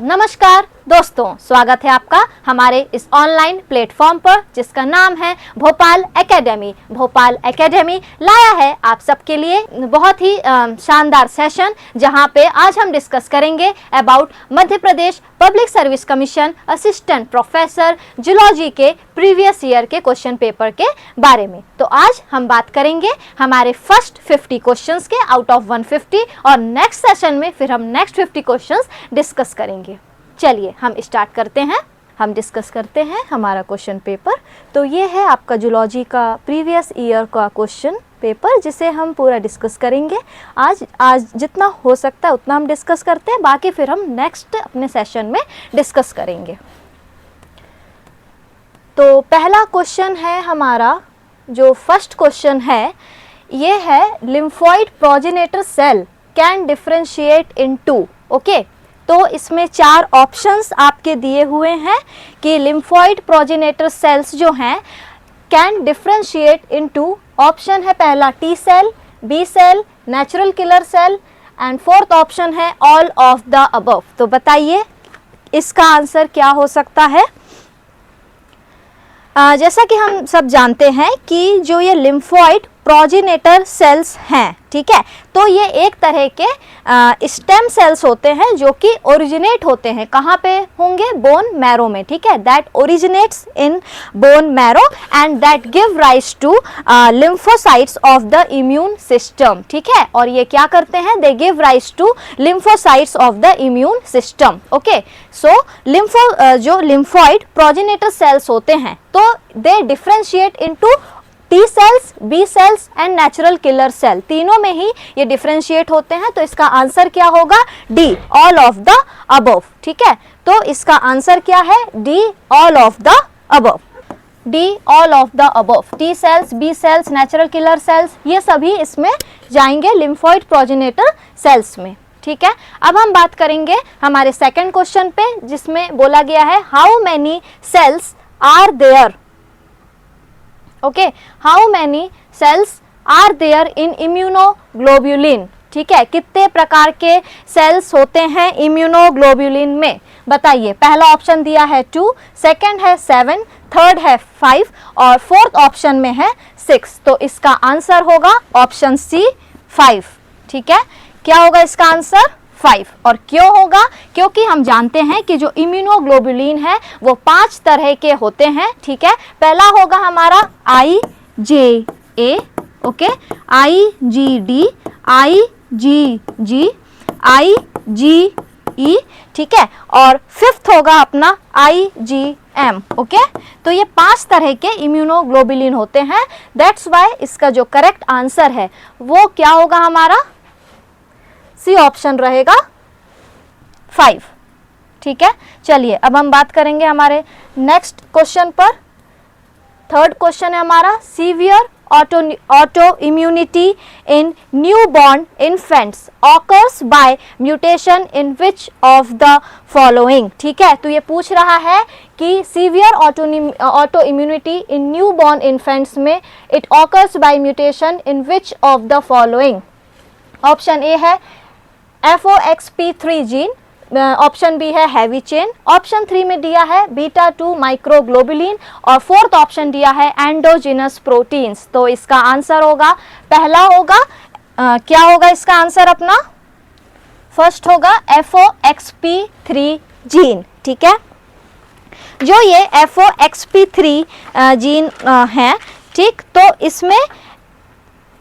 नमस्कार दोस्तों, स्वागत है आपका हमारे इस ऑनलाइन प्लेटफॉर्म पर जिसका नाम है भोपाल एकेडमी। भोपाल एकेडमी लाया है आप सबके लिए बहुत ही शानदार सेशन, जहां पे आज हम डिस्कस करेंगे about Madhya Pradesh public service commission assistant professor zoology के प्रीवियस ईयर के क्वेश्चन पेपर के बारे में। तो आज हम बात करेंगे हमारे फर्स्ट 50 क्वेश्चंस के आउट ऑफ 150 और नेक्स्ट सेशन में फिर हम नेक्स्ट 50 क्वेश्चंस डिस्कस करेंगे। चलिए हम स्टार्ट करते हैं, हम डिस्कस करते हैं हमारा क्वेश्चन पेपर। तो ये है आपका जूलॉजी का प्रीवियस ईयर का क्वेश्चन पेपर जिसे हम पूरा डिस्कस करेंगे। आज जितना हो सकता है उतना हम डिस्कस करते हैं, बाकी फिर हम नेक्स्ट अपने सेशन में डिस्कस करेंगे। तो पहला क्वेश्चन है हमारा, जो फर्स्ट क्वेश्चन है ये है lymphoid progenitor cell can differentiate into. Okay, तो इसमें 4 ऑप्शंस आपके दिए हुए हैं कि लिम्फोइड प्रोजेनेटर सेल्स जो हैं कैन डिफरेंशिएट इनटू। ऑप्शन है पहला T cell, B cell, natural killer cell and fourth option है ऑल ऑफ द अबव। तो बताइए इसका आंसर क्या हो सकता है। जैसा कि हम सब जानते हैं कि जो ये लिम्फोइड प्रोजेनेटर सेल्स हैं, ठीक है, तो ये एक तरह के स्टेम सेल्स होते हैं जो कि ओरिजिनेट होते हैं कहाँ पे होंगे, बोन मैरो में, ठीक है, that originates in bone marrow and that give rise to lymphocytes of the immune system, ठीक है, और ये क्या करते हैं, they give rise to lymphocytes of the immune system. Okay, so जो लिम्फोइड प्रोजेनेटर सेल्स होते हैं तो they differentiate into T cells, B cells and natural killer cell, तीनों में ही ये डिफरेंशिएट होते हैं। तो इसका आंसर क्या होगा, D, all of the above, ठीक है। तो इसका आंसर क्या है, D, all of the above, D, all of the above. T cells, B cells, natural killer cells, ये सभी इसमें जाएंगे लिम्फोइड प्रोजेनेटर सेल्स में, ठीक है। अब हम बात करेंगे हमारे सेकंड क्वेश्चन पे जिसमें बोला गया है how many cells are there. Okay, how many cells are there in immunoglobulin, ठीक है, कितने प्रकार के सेल्स होते हैं इम्यूनोग्लोब्युलिन में, बताइए। पहला ऑप्शन दिया है 2, सेकंड है 7, थर्ड है 5 और फोर्थ ऑप्शन में है 6। तो इसका आंसर होगा ऑप्शन सी 5, ठीक है। क्या होगा इसका आंसर, 5। और क्यों होगा, क्योंकि हम जानते हैं कि जो इम्यूनोग्लोबुलिन है वो 5 तरह के होते हैं, ठीक है। पहला होगा हमारा IgA, okay, IgD, IgG, IgE, ठीक है, और फिफ्थ होगा अपना IgM, ओके। तो ये 5 तरह के इम्यूनोग्लोबुलिन होते हैं, दैट्स वाई इसका जो करेक्ट आंसर है वो क्या होगा हमारा, सी ऑप्शन रहेगा 5, ठीक है। चलिए अब हम बात करेंगे हमारे नेक्स्ट क्वेश्चन पर। थर्ड क्वेश्चन है हमारा severe auto immunity in new born infants occurs by mutation in which of the following, ठीक है। तो ये पूछ रहा है कि सीवियर ऑटो इम्यूनिटी इन न्यू बॉर्न इन्फेंट्स में it occurs by mutation in which of the following. Option A है FOXP3 जीन, ऑप्शन बी है हैवी चेन, ऑप्शन 3 में दिया है बीटा 2 माइक्रोग्लोबुलिन और फोर्थ ऑप्शन दिया है एंडोजिनस प्रोटीन्स। तो इसका आंसर होगा पहला होगा क्या होगा इसका आंसर अपना, फर्स्ट होगा FOXP3 जीन, ठीक है। जो ये FOXP3 जीन है, ठीक, तो इसमें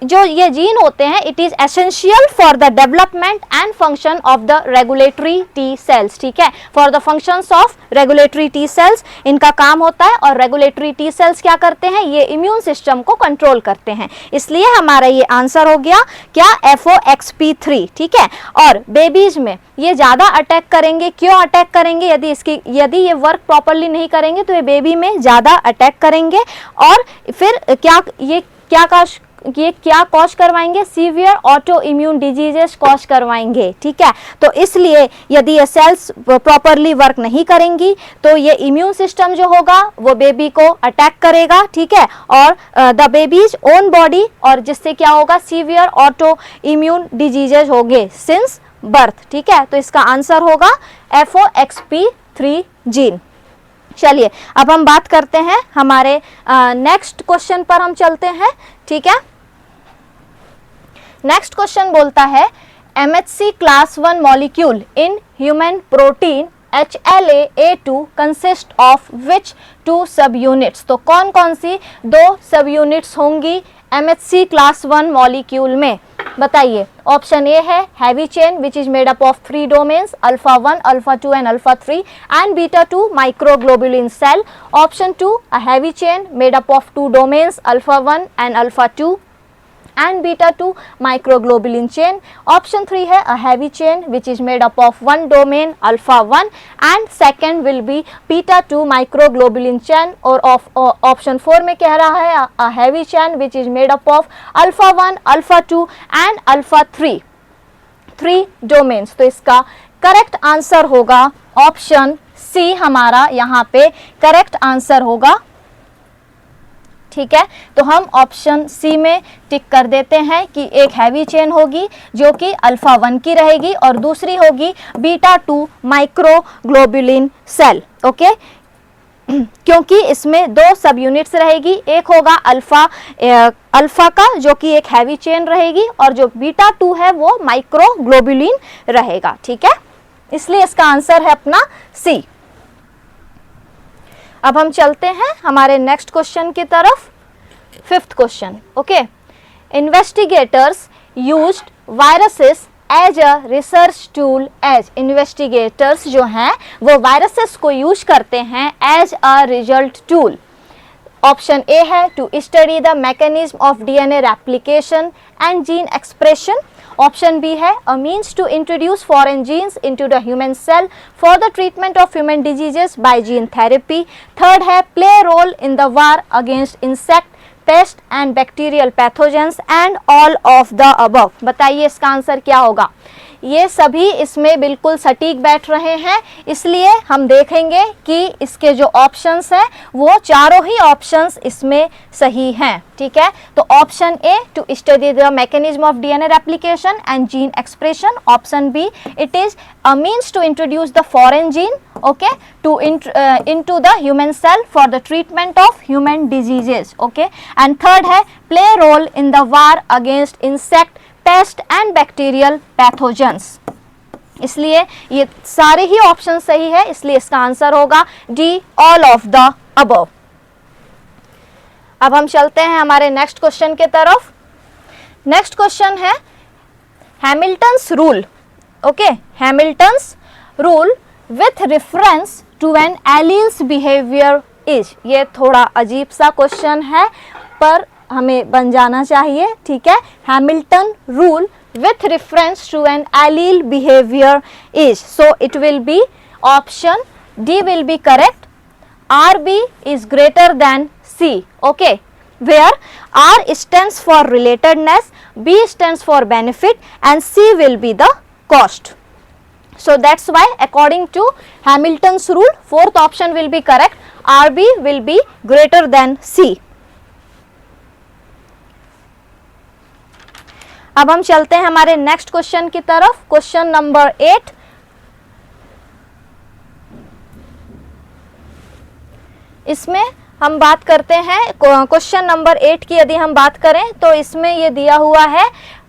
जो ये जीन होते हैं it is essential for the development and function of the regulatory T cells, ठीक है, for the functions of regulatory T cells इनका काम होता है। और रेगुलेटरी टी सेल्स क्या करते हैं, ये इम्यून सिस्टम को कंट्रोल करते हैं, इसलिए हमारा ये आंसर हो गया क्या, FOXP3, ठीक है। और बेबीज में ये ज़्यादा अटैक करेंगे, क्यों अटैक करेंगे, यदि ये वर्क प्रॉपरली नहीं करेंगे तो ये बेबी में ज़्यादा अटैक करेंगे और फिर क्या कॉज करवाएंगे, severe auto immune diseases cause करवाएंगे, ठीक है। तो इसलिए यदि ये सेल्स प्रॉपरली वर्क नहीं करेंगी तो ये इम्यून सिस्टम जो होगा वो बेबी को अटैक करेगा, ठीक है, और द बेबीज ओन बॉडी, और जिससे क्या होगा, सीवियर ऑटो इम्यून डिजीजेस होंगे सिंस बर्थ, ठीक है। तो इसका आंसर होगा FOXP3 जीन। चलिए अब हम बात करते हैं हमारे नेक्स्ट क्वेश्चन पर हम चलते हैं, ठीक है। नेक्स्ट क्वेश्चन बोलता है MHC class 1 molecule in human protein HLA-A2 consist of which 2 सब यूनिट्स। तो कौन कौन सी 2 सब यूनिट्स होंगी MHC क्लास 1 मॉलिक्यूल में, बताइए। ऑप्शन ए है heavy chain which is made up of 3 domains alpha 1, alpha 2 and alpha 3 and beta 2 microglobulin cell. Option 2 a heavy chain made up of 2 domains alpha 1 and alpha 2 and beta 2 microglobulin chain. Option 3 है a heavy chain which is made up of 1 domain alpha 1 and second will be beta 2 microglobulin chain, और option 4 में कह रहा है a heavy chain which is made up of alpha 1, alpha 2 and alpha 3 domains। तो इसका correct answer होगा option C, हमारा यहाँ पे करेक्ट आंसर होगा, ठीक है। तो हम ऑप्शन सी में टिक कर देते हैं कि एक हैवी चेन होगी जो कि अल्फा 1 की रहेगी और दूसरी होगी बीटा 2 माइक्रोग्लोबुलिन सेल, ओके। क्योंकि इसमें 2 सब यूनिट्स रहेगी, एक होगा अल्फा का जो कि एक हैवी चेन रहेगी और जो बीटा 2 है वो माइक्रोग्लोबुलिन रहेगा, ठीक है। इसलिए इसका आंसर है अपना सी। अब हम चलते हैं हमारे नेक्स्ट क्वेश्चन की तरफ, 5th question, okay. Investigators used viruses as a research tool as. Investigators जो हैं वो वायरसेस को यूज करते हैं as a result tool. Option A है to study the mechanism of DNA replication and gene expression. Option B है a means to introduce foreign genes into the human cell for the treatment of human diseases by gene therapy। Third है play a role in the war against insect, pest and bacterial pathogens and all of the above। बताइए इसका answer क्या होगा। ये सभी इसमें बिल्कुल सटीक बैठ रहे हैं, इसलिए हम देखेंगे कि इसके जो ऑप्शंस हैं वो चारों ही ऑप्शंस इसमें सही हैं, ठीक है। तो option A to study the mechanism of DNA replication and gene expression. Option B it is a means to introduce the foreign gene, okay, to into the human cell for the treatment of human diseases, okay. And third है play role in the war against insect, pest and bacterial pathogens. इसलिए ये सारे ही option सही है, इसलिए इसका answer होगा D, all of the above. अब हम चलते हैं हमारे नेक्स्ट क्वेश्चन के तरफ। नेक्स्ट क्वेश्चन है Hamilton's rule, okay. Hamilton's rule with reference to an alleles behaviour is. ये थोड़ा अजीब सा क्वेश्चन है पर हमें बन जाना चाहिए, ठीक है। Hamilton rule with reference to an allele behavior is, so it will be option D will be correct। RB is greater than C, okay, where R stands for relatedness, B stands for benefit and C will be the cost। So that's why according to Hamilton's rule 4th option will be correct, RB will be greater than C। अब हम चलते हैं हमारे next question की तरफ, question number 8। इसमें हम बात करते हैं क्वेश्चन नंबर 8 की। यदि हम बात करें तो इसमें ये दिया हुआ है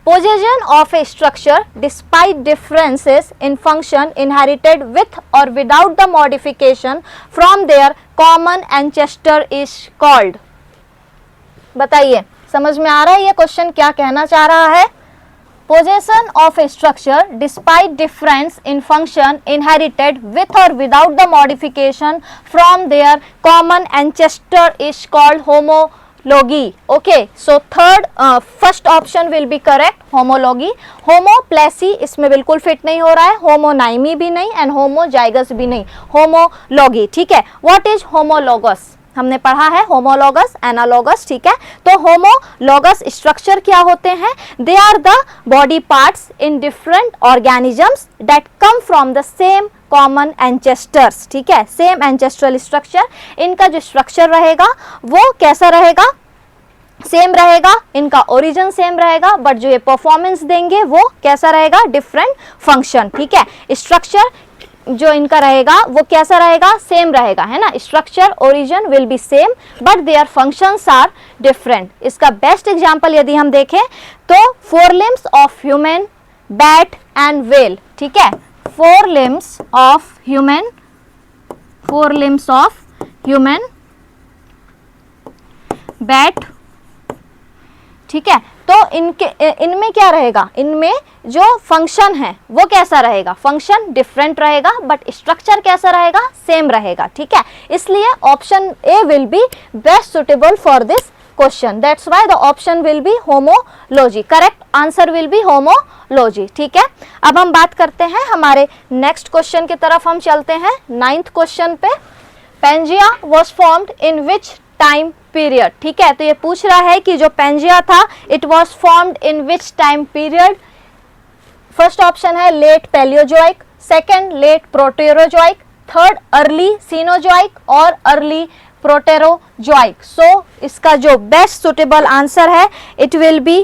position of a structure despite differences in function inherited with और without the modification from their common ancestor is called. बताइए समझ में आ रहा है ये क्वेश्चन क्या कहना चाह रहा है। Possession of a structure despite difference in function inherited with or without the modification from their common ancestor is called homology, okay। So first option will be correct, homology। homoplasy इसमें बिल्कुल fit नहीं हो रहा है, homonymy भी नहीं and homozygous भी नहीं, homology, ठीक है। What is homologous? हमने पढ़ा है होमोलॉगस, एनालॉगस, ठीक है। तो होमोलॉगस स्ट्रक्चर क्या होते हैं? They are the body parts in different organisms that come from the same common ancestors, ठीक है। सेम एंसेस्ट्रल स्ट्रक्चर, इनका जो स्ट्रक्चर रहेगा वो कैसा रहेगा? सेम रहेगा, इनका ओरिजिन सेम रहेगा, बट जो ये परफॉर्मेंस देंगे वो कैसा रहेगा, डिफरेंट फंक्शन, ठीक है। स्ट्रक्चर जो इनका रहेगा वो कैसा रहेगा, सेम रहेगा, है ना। Structure origin will be same but their functions are different. इसका बेस्ट एग्जांपल यदि हम देखें तो forelimbs of human, bat and whale, ठीक है। Forelimbs of human, forelimbs of human, bat, ठीक है। तो इनमें क्या रहेगा, इनमें जो फंक्शन है वो कैसा रहेगा, फंक्शन डिफरेंट रहेगा बट स्ट्रक्चर कैसा रहेगा, सेम रहेगा, ठीक है। इसलिए option A will B best suitable for this question, that's why the option will B homology, correct answer will B homology, ठीक है। अब हम बात करते हैं हमारे नेक्स्ट क्वेश्चन की तरफ, हम चलते हैं 9th क्वेश्चन पे। Pangaea was formed in which time period, ठीक है। तो ये पूछ रहा है कि जो पेंजिया था it was formed in which time period. First option है late Palaeozoic, second late Proterozoic, third early Cenozoic और अर्ली प्रोटेरोजोइक। सो इसका जो बेस्ट सुटेबल आंसर है it will be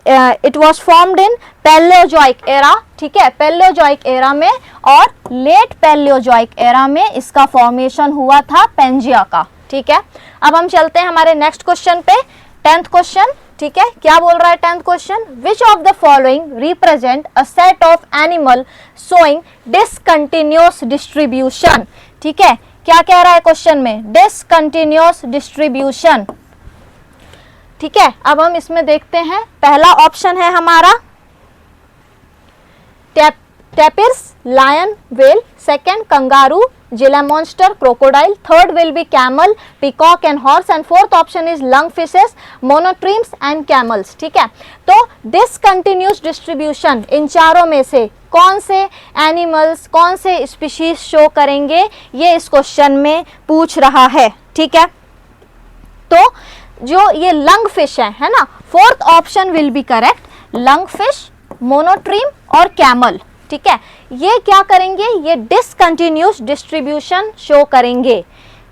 it was formed in Palaeozoic era, ठीक है, Palaeozoic era में, और late Palaeozoic era में इसका फॉर्मेशन हुआ था पेंजिया का, ठीक है। अब हम चलते हैं हमारे नेक्स्ट क्वेश्चन पे, 10th क्वेश्चन, ठीक है। क्या बोल रहा है 10th question, which of the following represent a set of animal showing discontinuous distribution, ठीक है। क्या कह रहा है क्वेश्चन में, डिसकंटिन्यूअस डिस्ट्रीब्यूशन, ठीक है। अब हम इसमें देखते हैं, पहला ऑप्शन है हमारा tapirs, lion, whale, second kangaroo, Gila monster, crocodile, third will be camel, peacock and horse, and fourth option is lung fishes, monotremes and camels, ठीक है। तो डिसकंटिन्यूअस डिस्ट्रीब्यूशन इन चारों में से कौन से एनिमल्स, कौन से स्पीशीज शो करेंगे, ये इस क्वेश्चन में पूछ रहा है, ठीक है। तो जो ये लंग फिश है ना, fourth option will be correct, lung fish, monotreme और कैमल, ठीक है। ये क्या करेंगे, ये डिसकंटिन्यूअस डिस्ट्रीब्यूशन शो करेंगे।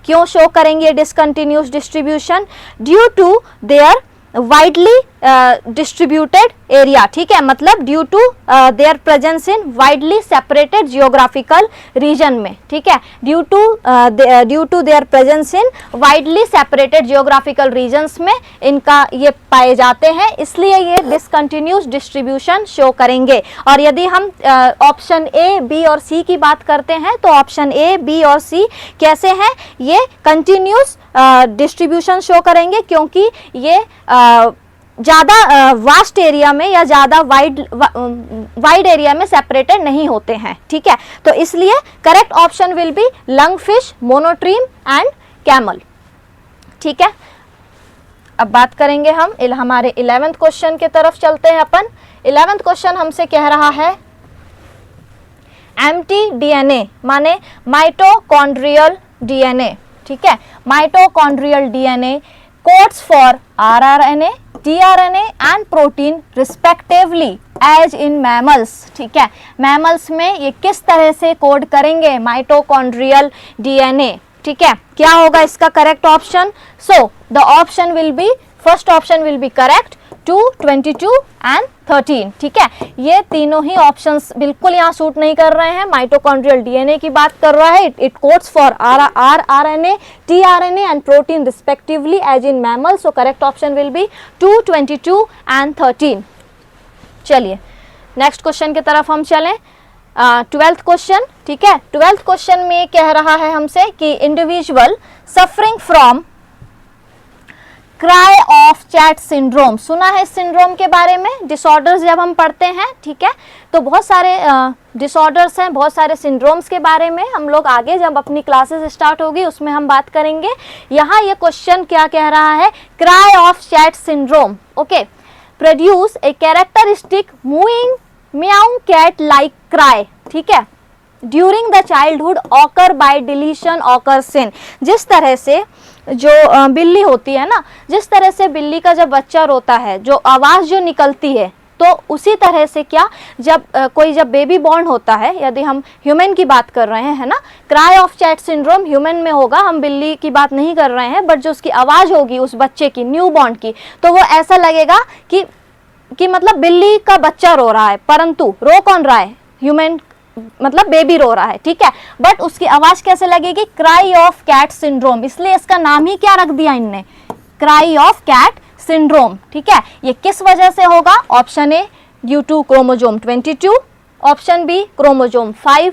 क्यों शो करेंगे discontinuous distribution, due to their widely distributed area, ठीक है, मतलब due to their presence in widely separated geographical region में, ठीक है, due to their presence in widely separated geographical regions में इनका ये पाए जाते हैं, इसलिए ये डिसकंटिन्यूअस डिस्ट्रीब्यूशन शो करेंगे। और यदि हम ऑप्शन ए, बी और सी की बात करते हैं तो ऑप्शन ए, बी और सी कैसे हैं, ये कंटिन्यूअस डिस्ट्रीब्यूशन शो करेंगे, क्योंकि ये ज़्यादा वास्ट एरिया में या ज़्यादा वाइड एरिया में सेपरेटेड नहीं होते हैं, ठीक है। तो इसलिए correct option will B lung fish, monotreme and camel, ठीक है। अब बात करेंगे हम हमारे 11th क्वेश्चन के तरफ चलते हैं अपन। 11th क्वेश्चन हमसे कह रहा है एम्प्टी डीएनए माने माइटोकॉन्ड्रियल डीएनए, ठीक है, mitochondrial DNA codes for rRNA, tRNA and protein respectively as in mammals, ठीक है। मैमल्स में ये किस तरह से कोड करेंगे माइटोकॉन्ड्रियल डीएनए, ठीक है। क्या होगा इसका correct option, so the option will B, first option will be correct 2, 22 and 13, ठीक है। ये तीनों ही ऑप्शंस बिल्कुल यहाँ सूट नहीं कर रहे हैं, माइटोकॉन्ड्रियल डीएनए की बात कर रहा है, it codes for rRNA, tRNA and protein respectively as in mammal, so correct option will be 2, 22 and 13। चलिए नेक्स्ट क्वेश्चन की तरफ हम चलें, 12th क्वेश्चन, ठीक है। 12th क्वेश्चन में कह रहा है हमसे कि individual suffering from cry of chat syndrome, सुना है इस सिंड्रोम के बारे में, डिसऑर्डर्स जब हम पढ़ते हैं, ठीक है, तो बहुत सारे डिसऑर्डर्स हैं, बहुत सारे सिंड्रोम्स के बारे में हम लोग आगे जब अपनी क्लासेस स्टार्ट होगी उसमें हम बात करेंगे। यहाँ ये क्वेश्चन क्या कह रहा है, cry of chat syndrome, okay, produce a characteristic moving meow cat like cry, ठीक है, during the childhood occur by deletion occur sin. जिस तरह से जो बिल्ली होती है ना, जिस तरह से बिल्ली का जब बच्चा रोता है, जो आवाज़ जो निकलती है, तो उसी तरह से क्या, जब जब बेबी बॉर्न होता है, यदि हम ह्यूमन की बात कर रहे हैं ना, cry of chat syndrome human में होगा, हम बिल्ली की बात नहीं कर रहे हैं, बट जो उसकी आवाज़ होगी उस बच्चे की, न्यू बॉर्न की, तो वो ऐसा लगेगा कि मतलब बिल्ली का बच्चा रो रहा है, परंतु रो कौन रहा है, ह्यूमन मतलब बेबी रो रहा है, ठीक है, बट उसकी आवाज़ कैसे लगेगी, क्राई ऑफ कैट सिंड्रोम, इसलिए इसका नाम ही क्या रख दिया इनने, क्राई ऑफ कैट सिंड्रोम, ठीक है। ये किस वजह से होगा, option A due to chromosome 22, option B chromosome 5,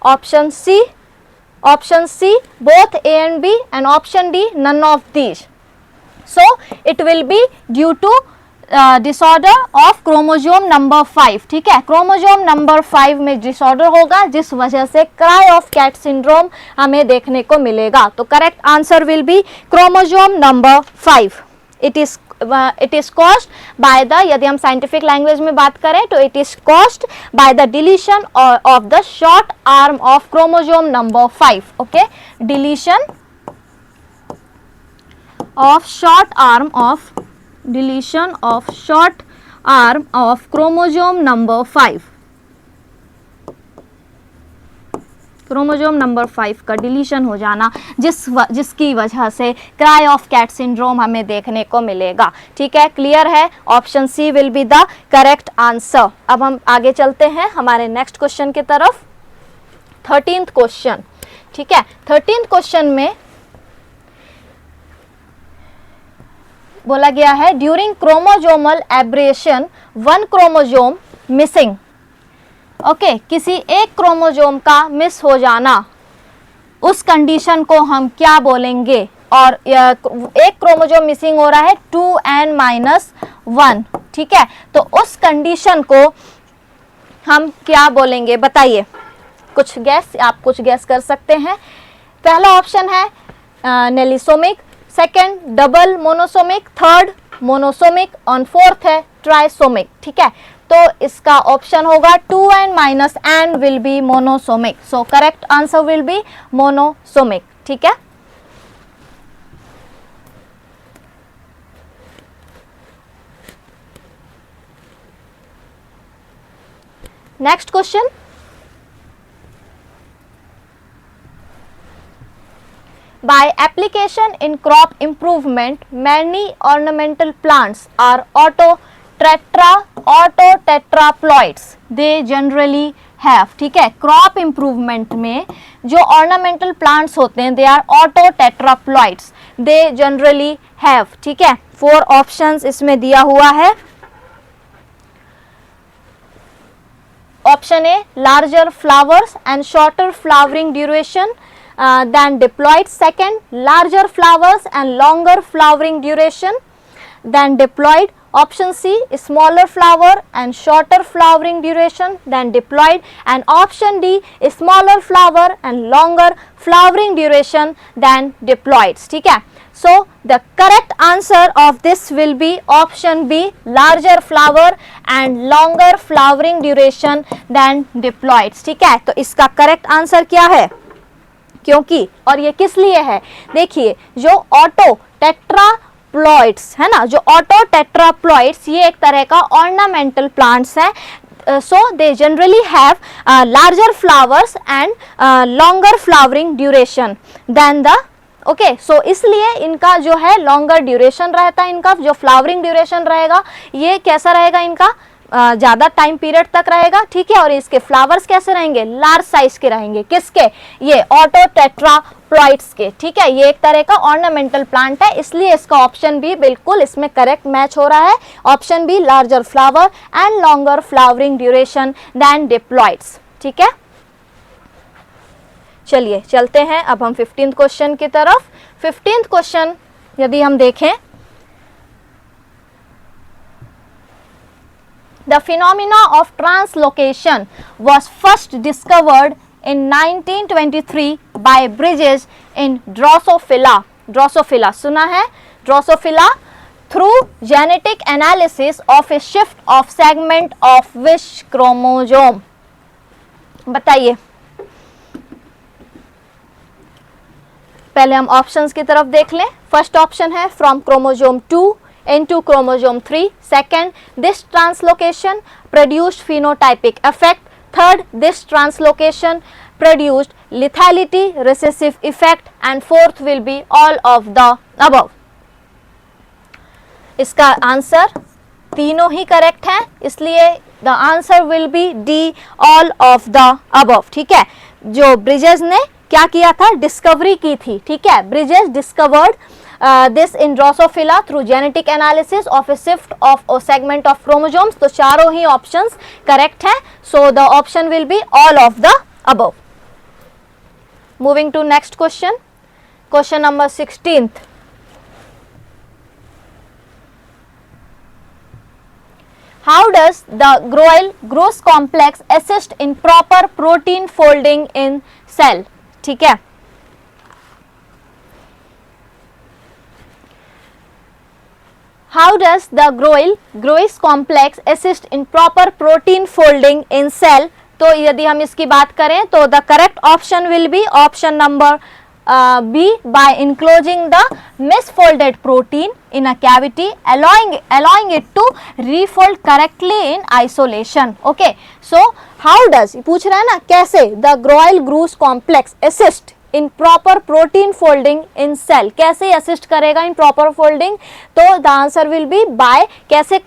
option C both A and B, and option D none of these. So it will be due to disorder of chromosome number 5, ठीक है, chromosome number 5 में disorder होगा, जिस वजह से cry of cat syndrome हमें देखने को मिलेगा। तो correct answer will B chromosome number 5। It is caused by the, यदि हम साइंटिफिक लैंग्वेज में बात करें तो it is caused by the deletion of the short arm of chromosome number 5, okay, deletion of short arm of deletion of short arm of chromosome number 5, chromosome number 5 का deletion हो जाना, जिसकी वजह से क्राई ऑफ कैट सिंड्रोम हमें देखने को मिलेगा, ठीक है, क्लियर है, option C will be the correct answer. अब हम आगे चलते हैं हमारे नेक्स्ट क्वेश्चन की तरफ, 13th क्वेश्चन, ठीक है, 13th क्वेश्चन में बोला गया है during chromosomal aberration one chromosome missing, okay, किसी एक क्रोमोजोम का मिस हो जाना, उस कंडीशन को हम क्या बोलेंगे, और एक क्रोमोजोम मिसिंग हो रहा है 2n-1, ठीक है, तो उस कंडीशन को हम क्या बोलेंगे, बताइए, कुछ गैस, आप कुछ गैस कर सकते हैं। पहला ऑप्शन है nullisomic, second double monosomic, third monosomic, और फोर्थ है ट्राइसोमिक, ठीक है, तो इसका ऑप्शन होगा 2n-n will be monosomic, so correct answer will be monosomic, ठीक है। Next question, by application in crop improvement many ornamental plants are autotetraploids they generally have, ठीक है, क्रॉप इम्प्रूवमेंट में जो ऑर्नामेंटल प्लांट्स होते हैं they are autotetraploids they generally have, ठीक है, 4 ऑप्शंस इसमें दिया हुआ है। Option A larger flowers and shorter flowering duration than diploid, second larger flowers and longer flowering duration than diploid, option C smaller flower and shorter flowering duration than diploid, and option D smaller flower and longer flowering duration than diploids, ठीक है, so the correct answer of this will be option B larger flower and longer flowering duration than diploids, ठीक है, तो इसका correct answer क्या है, क्योंकि, और ये किस लिए है, देखिए जो ऑटो टेट्राप्लॉइड्स है ना, जो ऑटो टेट्राप्लॉइड्स ये एक तरह का ऑर्नामेंटल प्लांट्स हैं, so they generally have larger flowers and longer flowering duration than the, okay, so इसलिए इनका जो है लॉन्गर ड्यूरेशन रहता है, इनका जो फ्लावरिंग ड्यूरेशन रहेगा ये कैसा रहेगा, इनका ज़्यादा टाइम पीरियड तक रहेगा, ठीक है, और इसके फ्लावर्स कैसे रहेंगे, लार्ज साइज के रहेंगे, किसके, ये ऑटोटेट्राप्लॉइड्स के, ठीक है, ये एक तरह का ऑर्नामेंटल प्लांट है, इसलिए इसका ऑप्शन बी बिल्कुल इसमें करेक्ट मैच हो रहा है, option B larger flower and longer flowering duration than diploids, ठीक है। चलिए चलते हैं अब हम 15th क्वेश्चन की तरफ। 15th क्वेश्चन यदि हम देखें, The phenomena of translocation was first discovered in 1923 by Bridges in Drosophila. Drosophila सुना है? Drosophila through genetic analysis of a shift of segment of which chromosome? बताइए। पहले हम ऑप्शंस की तरफ देख लें। फर्स्ट ऑप्शन है from chromosome 2 into chromosome 3. Second, this translocation produced phenotypic effect. Third, this translocation produced lethality recessive effect. And fourth will be all of the above. इसका answer तीनों ही करेक्ट है, इसलिए the answer will be D, all of the above. ठीक है, जो bridges ने क्या किया था, डिस्कवरी की थी. ठीक है, bridges discovered this in Drosophila through genetic analysis of a shift of a segment of chromosomes. तो चारों ही options correct है. So the option will be all of the above. Moving to next question. Question number 16th. How does the Gross complex assist in proper protein folding in cell? ठीक है, How does the Grois complex assist in proper protein folding in cell? तो यदि हम इसकी बात करें तो the correct option will be option number B, by enclosing the misfolded protein in a cavity, allowing it to refold correctly in isolation. Okay, so how does, पूछ रहा है ना कैसे, the Grois complex assist in proper protein folding in cell, कैसे assist करेगा in proper folding? तो the answer will be by, कैसे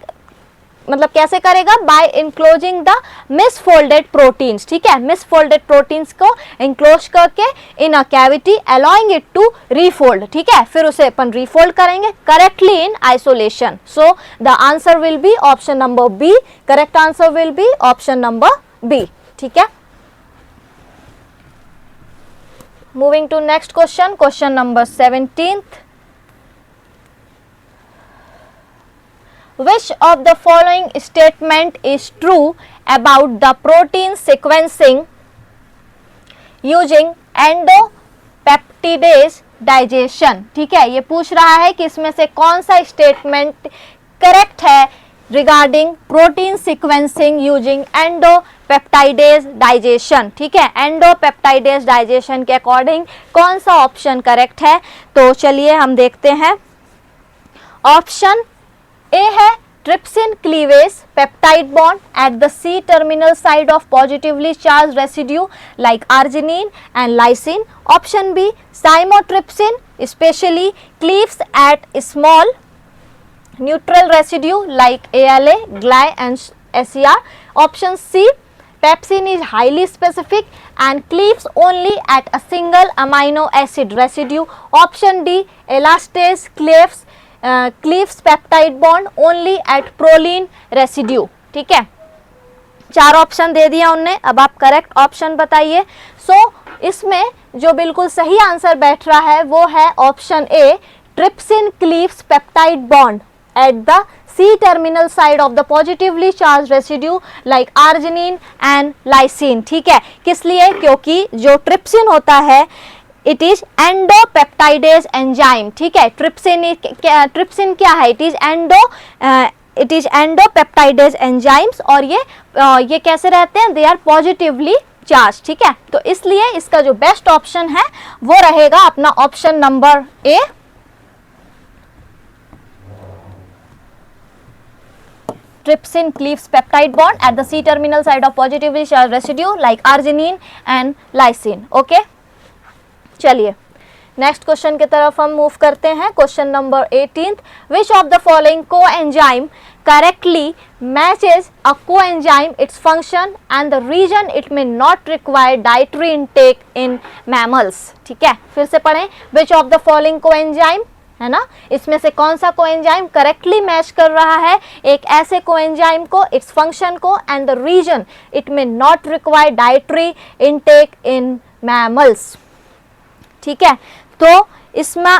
मतलब कैसे करेगा, by enclosing the misfolded proteins. ठीक है, मिसफोल्डेड प्रोटीन्स को इनक्लोज करके in a cavity, allowing it to refold. ठीक है, फिर उसे अपन रीफोल्ड करेंगे correctly in isolation. So the answer will be option number B. Correct answer will be option number B. ठीक है, moving to next question, question number 17th. Which of the following statement is true about the protein sequencing using endopeptidase digestion? ठीक है, ये पूछ रहा है कि इसमें से कौन सा स्टेटमेंट करेक्ट है regarding protein sequencing using endopeptidase digestion. ठीक है, एंडोपेप्टाइडेज डाइजेशन के अकॉर्डिंग कौन सा ऑप्शन करेक्ट है? तो चलिए हम देखते हैं. ऑप्शन ए है trypsin cleavage peptide bond at the C terminal side of positively charged residue like arginine and lysine. Option B, chymotrypsin especially cleaves at small neutral residue like ALA, GLY and SER. Option C, pepsin is highly specific and cleaves only at a single amino acid residue. Option D, elastase cleaves peptide bond only at proline residue. ठीक है, चार option दे दिया उनने, अब आप correct option बताइए. इसमें जो बिल्कुल सही आंसर बैठ रहा है वो है option A, trypsin cleaves peptide bond at the C terminal side of the positively charged residue like arginine and lysine. ठीक है, किस लिए? क्योंकि जो ट्रिप्सिन होता है इट इज एंडोपेप्टाइडेज एंजाइम. ठीक है, ट्रिप्सिन क्या है? इट इज एंडोपेप्टाइडेज एंजाइम्स और ये कैसे रहते हैं? They are positively charge. ठीक है, तो इसलिए इसका जो बेस्ट ऑप्शन है वो रहेगा अपना option number A. Trypsin cleaves peptide bond at the C terminal side of positively charged residue like arginine and lysine. Okay, चलिए नेक्स्ट क्वेश्चन की तरफ हम मूव करते हैं. Question number 18th. Which of the following coenzyme correctly matches a coenzyme its function and the reason it may not require dietary intake in mammals? ठीक है, फिर से पढ़ें. Which of the following coenzyme, है ना, इसमें से कौन सा कोएंजाइम करेक्टली मैच कर रहा है एक ऐसे कोएंजाइम को, इट्स फंक्शन को, and the reason it may not require dietary intake in mammals. ठीक है, तो इसमें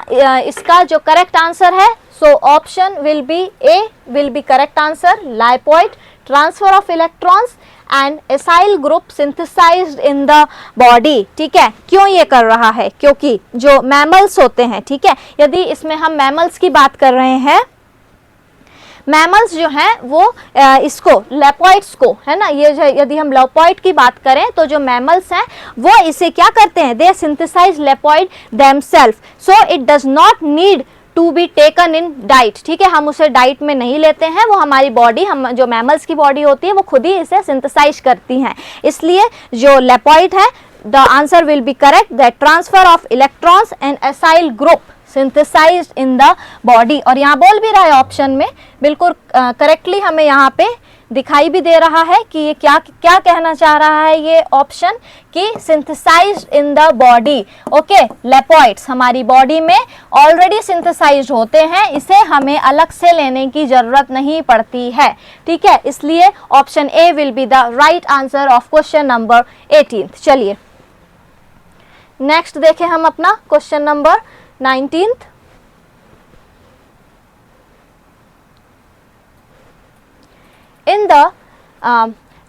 इसका जो करेक्ट आंसर है, so option will be A will be correct answer. Lipoid transfer of electrons and acyl group synthesized in the body. ठीक है, क्यों ये कर रहा है? क्योंकि जो मैमल्स होते हैं, ठीक है, यदि इसमें हम मैमल्स की बात कर रहे हैं, मैमल्स जो हैं वो इसको लेपोइड्स को, है ना, ये यदि हम लेपोइड की बात करें तो जो मैमल्स हैं वो इसे क्या करते हैं? They synthesise lipoid themselves, so it does not need to be taken in diet, ठीक है, हम उसे डाइट में नहीं लेते हैं, वो हमारी बॉडी, हम जो मैमल्स की बॉडी होती है वो खुद ही इसे सिंथेसाइज करती हैं। इसलिए जो लेपॉइड है, the answer will be correct, that transfer of electrons and acyl group synthesized in the body. और यहाँ बोल भी रहा है ऑप्शन में, बिल्कुल करेक्टली हमें यहाँ पे दिखाई भी दे रहा है कि ये क्या क्या कहना चाह रहा है ये ऑप्शन, कि synthesised in the body. Okay, lipoids हमारी बॉडी में ऑलरेडी सिंथेसाइज्ड होते हैं, इसे हमें अलग से लेने की जरूरत नहीं पड़ती है, ठीक है, इसलिए option A will be the right answer of question number 18। चलिए नेक्स्ट देखें हम अपना question number 19। In the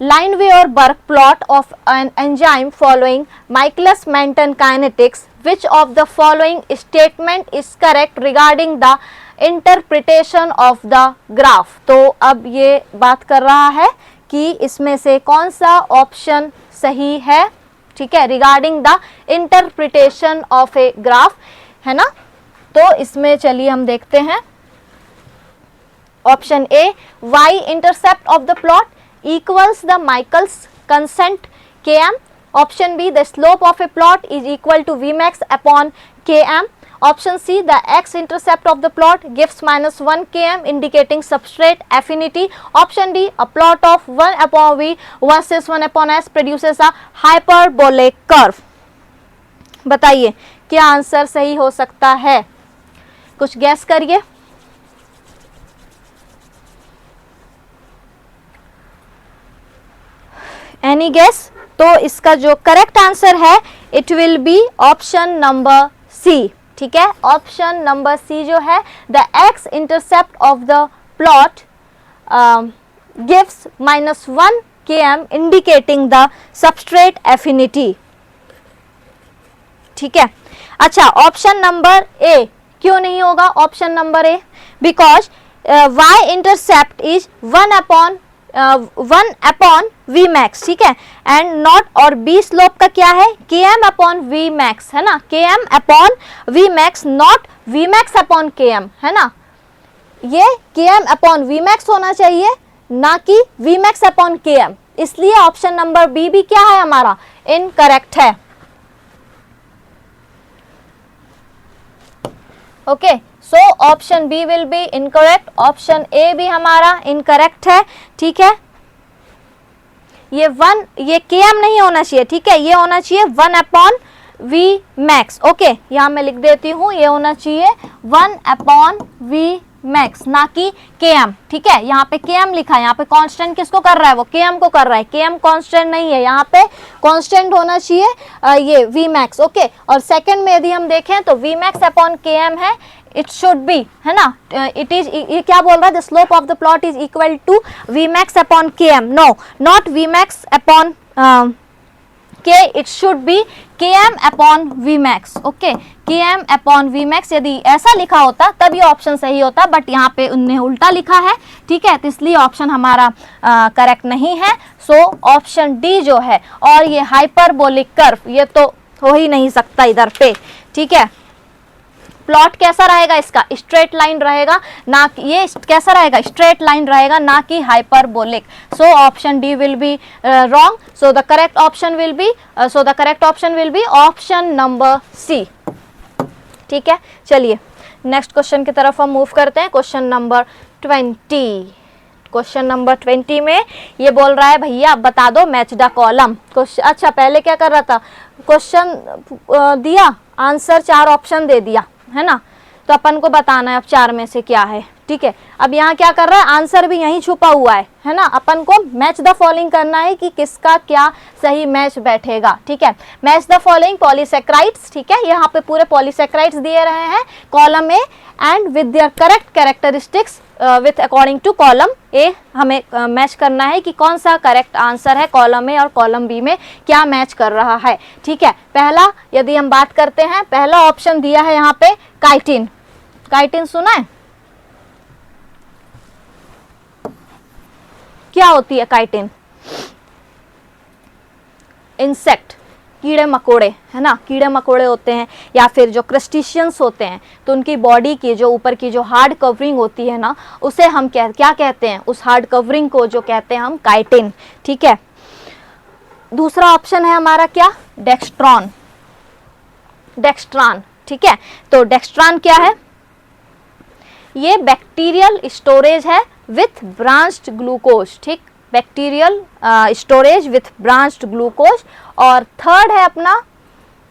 Lineweaver-Burke plot of an enzyme following Michaelis-Menten kinetics, which of the following statement is correct regarding the interpretation of the graph? तो अब ये बात कर रहा है कि इसमें से कौन सा ऑप्शन सही है, ठीक है, regarding the interpretation of a graph, है ना। तो इसमें चलिए हम देखते हैं। Option A, y intercept of the plot equals the Michaelis constant km. Option B, the slope of a plot is equal to Vmax upon km. Option C, the x intercept of the plot gives -1 km indicating substrate affinity. Option D, a plot of 1 upon V versus 1 upon S produces a hyperbolic curve. बताइए क्या answer सही हो सकता है, कुछ guess करिए। Any guess? तो इसका जो करेक्ट आंसर है it will be option number C, ठीक है, ऑप्शन नंबर सी जो है, the X intercept of the plot gives -1 km indicating the substrate affinity, ठीक है। अच्छा, ऑप्शन नंबर ए क्यों नहीं होगा option number A? Because y intercept is 1 upon V max, ठीक है, एंड नॉट, और B स्लोप का क्या है, Km upon V max, है ना, Km upon V max, not V max upon Km, है ना, ये Km upon V max होना चाहिए, ना कि V max upon Km, इसलिए ऑप्शन नंबर बी भी क्या है हमारा, इनकरेक्ट है। Okay, so option B will be incorrect, option A भी हमारा इनकरेक्ट है, ठीक है। ये Km नहीं होना चाहिए, ठीक है, ये होना चाहिए 1 upon V max। ओके, यहाँ मैं लिख देती हूँ, ये होना चाहिए 1 upon V max, ना कि Km, ठीक है। यहाँ पे Km लिखा है, यहाँ पे कांस्टेंट किसको कर रहा है, वो Km को कर रहा है, Km कांस्टेंट नहीं है, यहाँ पे कांस्टेंट होना चाहिए ये V max। ओके, और सेकंड में यदि हम देखें तो V max upon Km है, इट शुड बी, है ना, इट इज, ये क्या बोल रहा है, the slope of the plot is equal to V max upon Km, no, not V max upon K, it should be Km upon V max। Okay, Km upon V max, यदि ऐसा लिखा होता तब ये ऑप्शन सही होता, but यहाँ पे उनने उल्टा लिखा है, ठीक है, तो इसलिए ऑप्शन हमारा करेक्ट नहीं है। सो ऑप्शन डी जो है, और ये हाइपरबोलिक कर्व, ये तो हो ही नहीं सकता इधर पे, ठीक है। प्लॉट कैसा रहेगा इसका, स्ट्रेट लाइन रहेगा, ना कि ये कैसा रहेगा, स्ट्रेट लाइन रहेगा, ना कि hyperbolic. So option D will be wrong, so the correct option will be option number C, ठीक है। चलिए नेक्स्ट क्वेश्चन की तरफ हम मूव करते हैं, क्वेश्चन नंबर 20। क्वेश्चन नंबर 20 में ये बोल रहा है भैया आप बता दो मैच द कॉलम। अच्छा, पहले क्या कर रहा था, क्वेश्चन दिया, आंसर 4 ऑप्शन दे दिया, है ना, तो अपन को बताना है अब 4 में से क्या है, ठीक है। अब यहाँ क्या कर रहा है, आंसर भी यहीं छुपा हुआ है ना, अपन को मैच द फॉलोइंग करना है कि किसका क्या सही मैच बैठेगा, ठीक है। मैच द फॉलोइंग पॉलीसेक्राइड्स, ठीक है, यहाँ पे पूरे पॉलीसेक्राइड्स दिए रहे हैं column A, and with their correct characteristics with according to column A, हमें मैच करना है कि कौन सा करेक्ट आंसर है कॉलम ए और कॉलम बी में क्या मैच कर रहा है, ठीक है। पहला यदि हम बात करते हैं, पहला ऑप्शन दिया है यहाँ पे काइटिन। काइटिन सुना है, क्या होती है काइटिन? इंसेक्ट, कीड़े मकोड़े, है ना, कीड़े मकोड़े होते हैं या फिर जो क्रस्टेशियंस होते हैं, तो उनकी बॉडी की जो ऊपर की जो हार्ड कवरिंग होती है ना, उसे हम क्या कहते हैं, उस हार्ड कवरिंग को जो कहते हैं हम काइटिन। ठीक है, दूसरा ऑप्शन है हमारा क्या, डेक्स्ट्रॉन, डेक्स्ट्रान। ठीक है, तो डेक्स्ट्रान क्या है, ये बैक्टीरियल स्टोरेज है विथ ब्रांच्ड ग्लूकोज। ठीक, bacterial storage with branched glucose. और थर्ड है अपना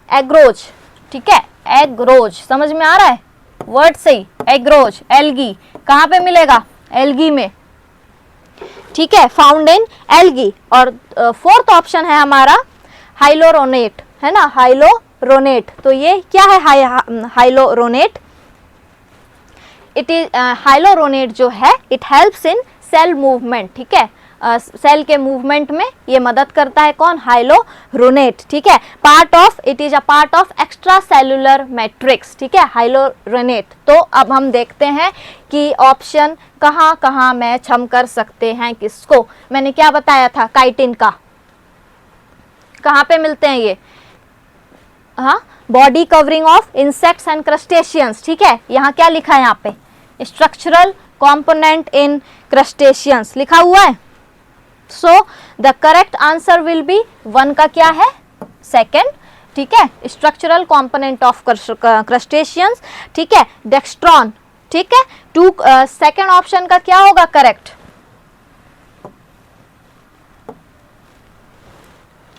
एग्रोज। ठीक है, एग्रोज, समझ में आ रहा है वर्ड सही, एग्रोज, एल्गी, कहाँ पे मिलेगा, एल्गी में। ठीक है, फाउंड इन एल्गी। और फोर्थ ऑप्शन है हमारा हाइलोरोनेट, है ना, हाइलोरोनेट। तो ये क्या है, हाइलोरोनेट, इट इज हाइलोरोनेट जो है it helps in cell movement. ठीक है, सेल के मूवमेंट में ये मदद करता है, कौन, हाइलोरोनेट। ठीक है, part of, it is a part of extra cellular matrix. ठीक है, हाइलोरोनेट। तो अब हम देखते हैं कि ऑप्शन कहाँ कहाँ मैच हम कर सकते हैं किसको। मैंने क्या बताया था, काइटिन का, कहाँ पे मिलते हैं ये, हाँ, body covering of insects and crustaceans. ठीक है, यहाँ क्या लिखा है, यहाँ पे स्ट्रक्चरल कंपोनेंट इन क्रस्टेशियंस लिखा हुआ है। So the correct answer will B 1 का क्या है, सेकेंड। ठीक है, स्ट्रक्चरल कंपोनेंट ऑफ क्रस्टेशियंस। ठीक है, डेक्स्ट्रॉन। ठीक है, 2 सेकेंड ऑप्शन का क्या होगा करेक्ट,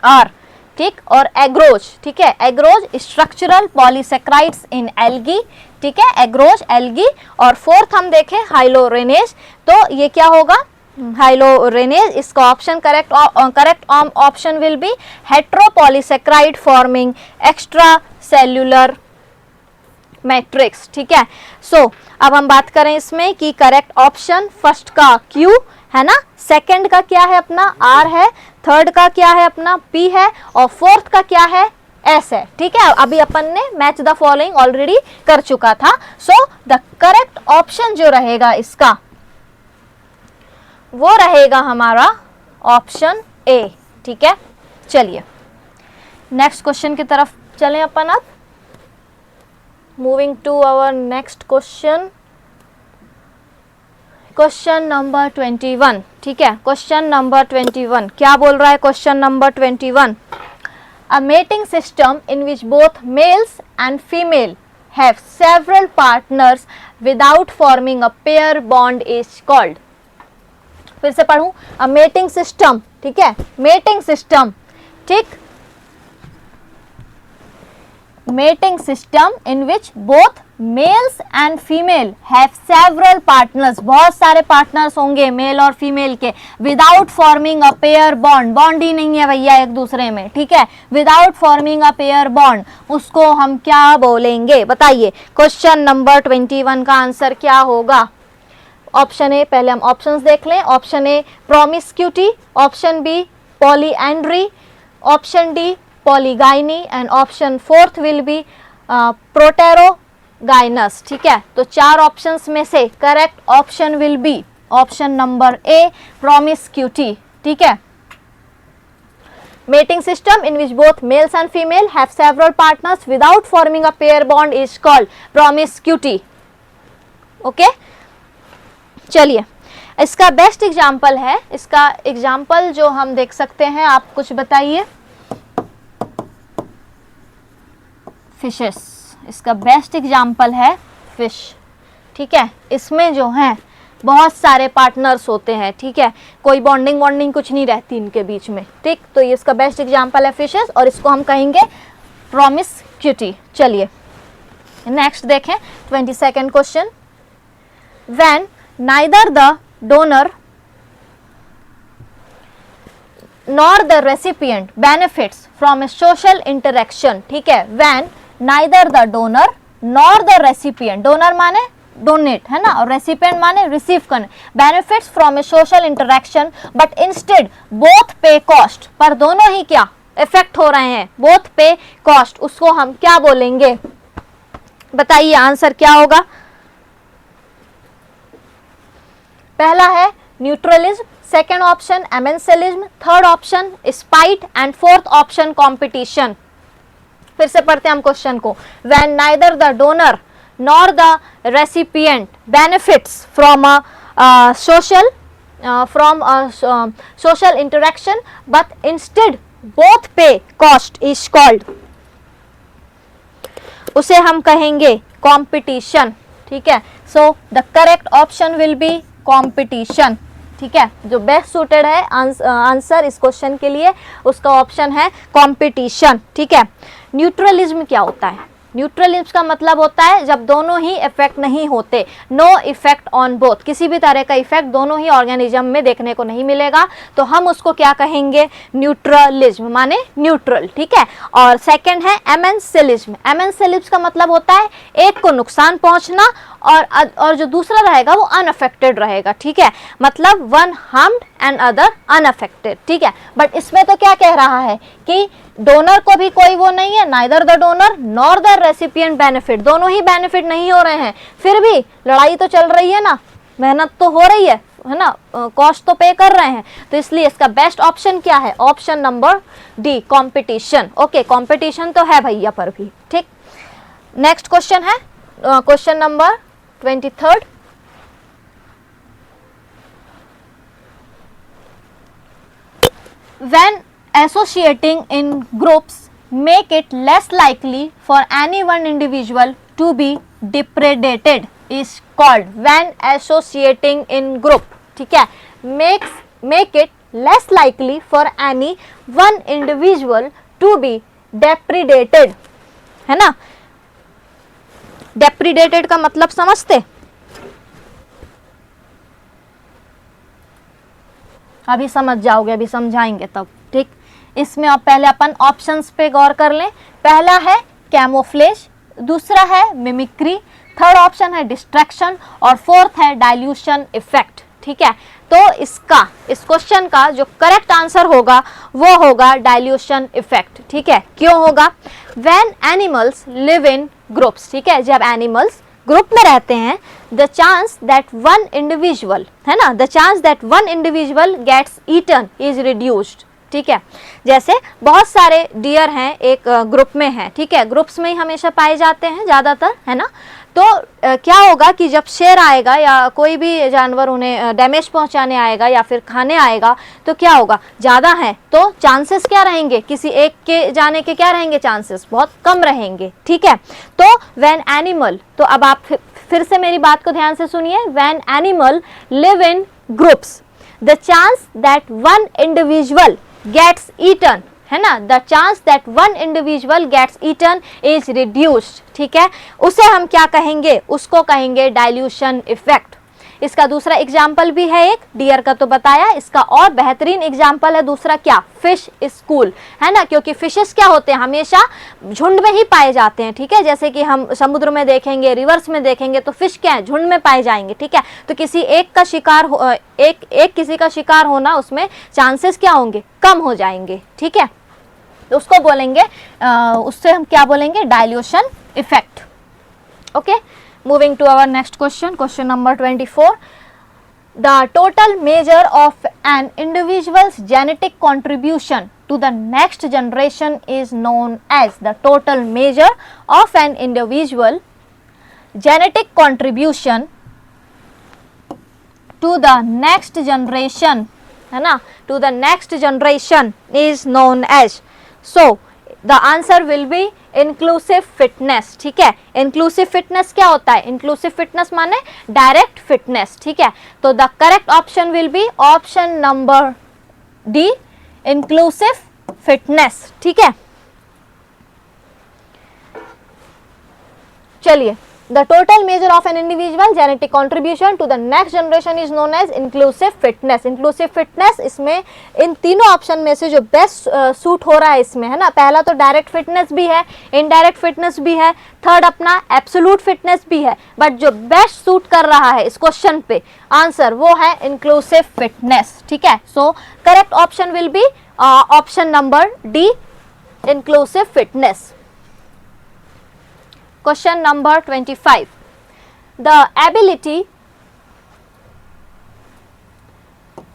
आर। ठीक, और एग्रोज। ठीक है, एग्रोज स्ट्रक्चरल पॉलीसेक्राइड्स इन एल्गी। ठीक है, एग्रोज, एल्गी। और फोर्थ हम देखें हाइलोरेनेज, तो ये क्या होगा, हाइलोरेनेज। इसका option correct option will be heteropolysaccharide forming extracellular matrix. ठीक है, सो अब हम बात करें इसमें कि करेक्ट ऑप्शन फर्स्ट का क्यू है ना, सेकंड का क्या है अपना आर है, थर्ड का क्या है अपना पी है, और फोर्थ का क्या है एस है। ठीक है, अभी अपन ने मैच द फॉलोइंग ऑलरेडी कर चुका था। सो द करेक्ट ऑप्शन जो रहेगा इसका वो रहेगा हमारा ऑप्शन ए। ठीक है, चलिए नेक्स्ट क्वेश्चन की तरफ चलें अपन अब। Moving to our next question, question number 21। ठीक है, क्वेश्चन नंबर 21 क्या बोल रहा है, question number 21, a mating system in which both males and female have several partners without forming a pair bond is called. फिर से पढ़ूं, अ मेटिंग सिस्टम। ठीक है, मेटिंग सिस्टम। ठीक, mating system in which both males and female have several partners, बहुत सारे partners होंगे mail और फीमेल के, without forming a pair bond, bond ही नहीं है भैया एक दूसरे में। ठीक है, without forming a pair bond, उसको हम क्या बोलेंगे, बताइए। क्वेश्चन नंबर 21 का आंसर क्या होगा, ऑप्शन ए, पहले हम ऑप्शंस देख लें। Option A promiscuity, option B polyandry, option D polygyny, and option fourth will be proterogynous. ठीक है, तो 4 ऑप्शंस में से correct option will be option number A, promiscuity. ठीक है, mating system in which both males and female have several partners without forming a pair bond is called promiscuity. Okay, चलिए इसका best example है, इसका example जो हम देख सकते हैं, आप कुछ बताइए। फिशेस, इसका बेस्ट एग्जाम्पल है फिश। ठीक है, इसमें जो है बहुत सारे पार्टनर्स होते हैं। ठीक है, कोई बॉन्डिंग कुछ नहीं रहती इनके बीच में। ठीक, तो ये इसका बेस्ट एग्जाम्पल है फिशेस, और इसको हम कहेंगे प्रोमिस्क्यूटी। चलिए नेक्स्ट देखें, 22nd question, when neither the donor nor the recipient benefits from a social interaction। ठीक है, when neither the donor nor the recipient, donor माने डोनेट है ना, और रेसिपिएंट माने रिसीव करने, benefits from a social interaction but instead both pay cost, पर दोनों ही क्या इफेक्ट हो रहे हैं, both pay cost, उसको हम क्या बोलेंगे, बताइए आंसर क्या होगा। पहला है neutralism, second option amensalism, third option spite, and fourth option competition. फिर से पढ़ते हैं हम क्वेश्चन को। When neither the donor nor the recipient benefits from a social interaction but instead both pay cost is called, उसे हम कहेंगे competition। ठीक है, so the correct option will be competition। ठीक है, जो बेस्ट सूटेड है आंसर इस क्वेश्चन के लिए उसका ऑप्शन है competition। ठीक है, न्यूट्रलिज्म क्या होता है? न्यूट्रलिज्म का मतलब होता है जब दोनों ही इफेक्ट नहीं होते, नो इफेक्ट ऑन बोथ, किसी भी तरह का इफेक्ट दोनों ही ऑर्गेनिज्म में देखने को नहीं मिलेगा, तो हम उसको क्या कहेंगे? न्यूट्रलिज्म, माने न्यूट्रल। ठीक है, और सेकंड है एमेंसिलिज्म। एमेंसिलिज्म का मतलब होता है एक को नुकसान पहुंचना और जो दूसरा रहेगा वो अनअफेक्टेड रहेगा। ठीक है, मतलब one harmed and other unaffected. ठीक है, बट इसमें तो क्या कह रहा है कि डोनर को भी कोई वो नहीं है, neither the donor nor the recipient benefit, दोनों ही बेनिफिट नहीं हो रहे हैं, फिर भी लड़ाई तो चल रही है ना, मेहनत तो हो रही है ना, कॉस्ट तो पे कर रहे हैं, तो इसलिए इसका बेस्ट ऑप्शन क्या है? Option number D, competition. Okay, competition तो है भैया पर भी। ठीक, नेक्स्ट क्वेश्चन है question number 23। When associating in groups make it less likely for any one individual to be depredated is called, when associating in group, ठीक है, make it less likely for any one individual to be depredated, है ना? depredated का मतलब समझते? अभी समझ जाओगे, अभी समझाएंगे तब। ठीक, इसमें अब पहले अपन ऑप्शंस पे गौर कर लें। पहला है कैमोफ्लेज, दूसरा है मिमिक्री, थर्ड ऑप्शन है डिस्ट्रैक्शन और फोर्थ है डाइल्यूशन इफेक्ट। ठीक है, तो इस क्वेश्चन का जो करेक्ट आंसर होगा वो होगा डाइल्यूशन इफेक्ट। ठीक है, क्यों होगा? When animals live in groups, ठीक है, जब एनिमल्स ग्रुप में रहते हैं, the chance that one individual, है ना, the chance that one individual gets eaten is reduced. ठीक है, जैसे बहुत सारे डियर हैं एक ग्रुप में हैं, ठीक है, ग्रुप्स में ही हमेशा पाए जाते हैं ज़्यादातर, है ना, तो क्या होगा कि जब शेर आएगा या कोई भी जानवर उन्हें डैमेज पहुंचाने आएगा या फिर खाने आएगा, तो क्या होगा? ज़्यादा है तो चांसेस क्या रहेंगे? किसी एक के जाने के क्या रहेंगे? चांसेस बहुत कम रहेंगे। ठीक है, तो व्हेन एनिमल, तो अब आप फिर से मेरी बात को ध्यान से सुनिए। When animal live in groups, the chance that one individual gets eaten, है ना, the chance that one individual gets eaten is reduced. ठीक है, उसे हम क्या कहेंगे? उसको कहेंगे डाइल्यूशन इफेक्ट। इसका दूसरा एग्जाम्पल भी है, एक डियर का तो बताया, इसका और बेहतरीन एग्जाम्पल है दूसरा, क्या? फिश स्कूल, है ना, क्योंकि फिशेस क्या होते हैं? हमेशा झुंड में ही पाए जाते हैं। ठीक है, जैसे कि हम समुद्र में देखेंगे, रिवर्स में देखेंगे, तो फिश क्या है? झुंड में पाए जाएंगे। ठीक है, तो किसी एक का शिकार किसी का शिकार होना, उसमें चांसेस क्या होंगे? कम हो जाएंगे। ठीक है, तो उसको बोलेंगे उससे हम क्या बोलेंगे? Dilution effect. Okay, moving to our next question, question number 24. The total measure of an individual's genetic contribution to the next generation is known as, the total measure of an individual genetic contribution to the next generation, है ना, to the next generation is known as, so the answer will be inclusive fitness. ठीक है, inclusive fitness क्या होता है? Inclusive fitness माने direct fitness. ठीक है, तो the correct option will be option number D, inclusive fitness. ठीक है, चलिए, the total measure of an individual genetic contribution to the next generation is known as inclusive fitness. Inclusive fitness, इसमें इन तीनों option में से जो बेस्ट सूट हो रहा है इसमें, है ना, पहला तो डायरेक्ट फिटनेस भी है, इनडायरेक्ट फिटनेस भी है, थर्ड अपना एब्सोल्यूट फिटनेस भी है, बट जो बेस्ट सूट कर रहा है इस क्वेश्चन पे आंसर वो है इंक्लूसिव फिटनेस। ठीक है, सो correct option will be option number D, inclusive fitness. Question number 25. The ability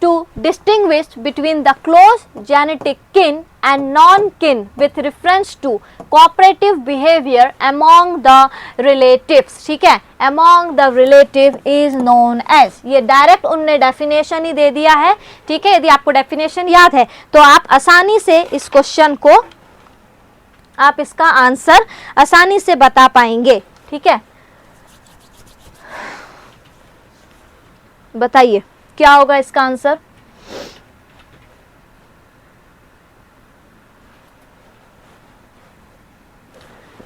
to distinguish between the close genetic kin and non-kin with reference to cooperative behavior among the relatives, ठीक है, among the relative is known as, ये direct उनने definition ही दे दिया है, ठीक है। यदि आपको डेफिनेशन याद है तो आप आसानी से इस क्वेश्चन को, आप इसका आंसर आसानी से बता पाएंगे, ठीक है। बताइए क्या होगा इसका answer.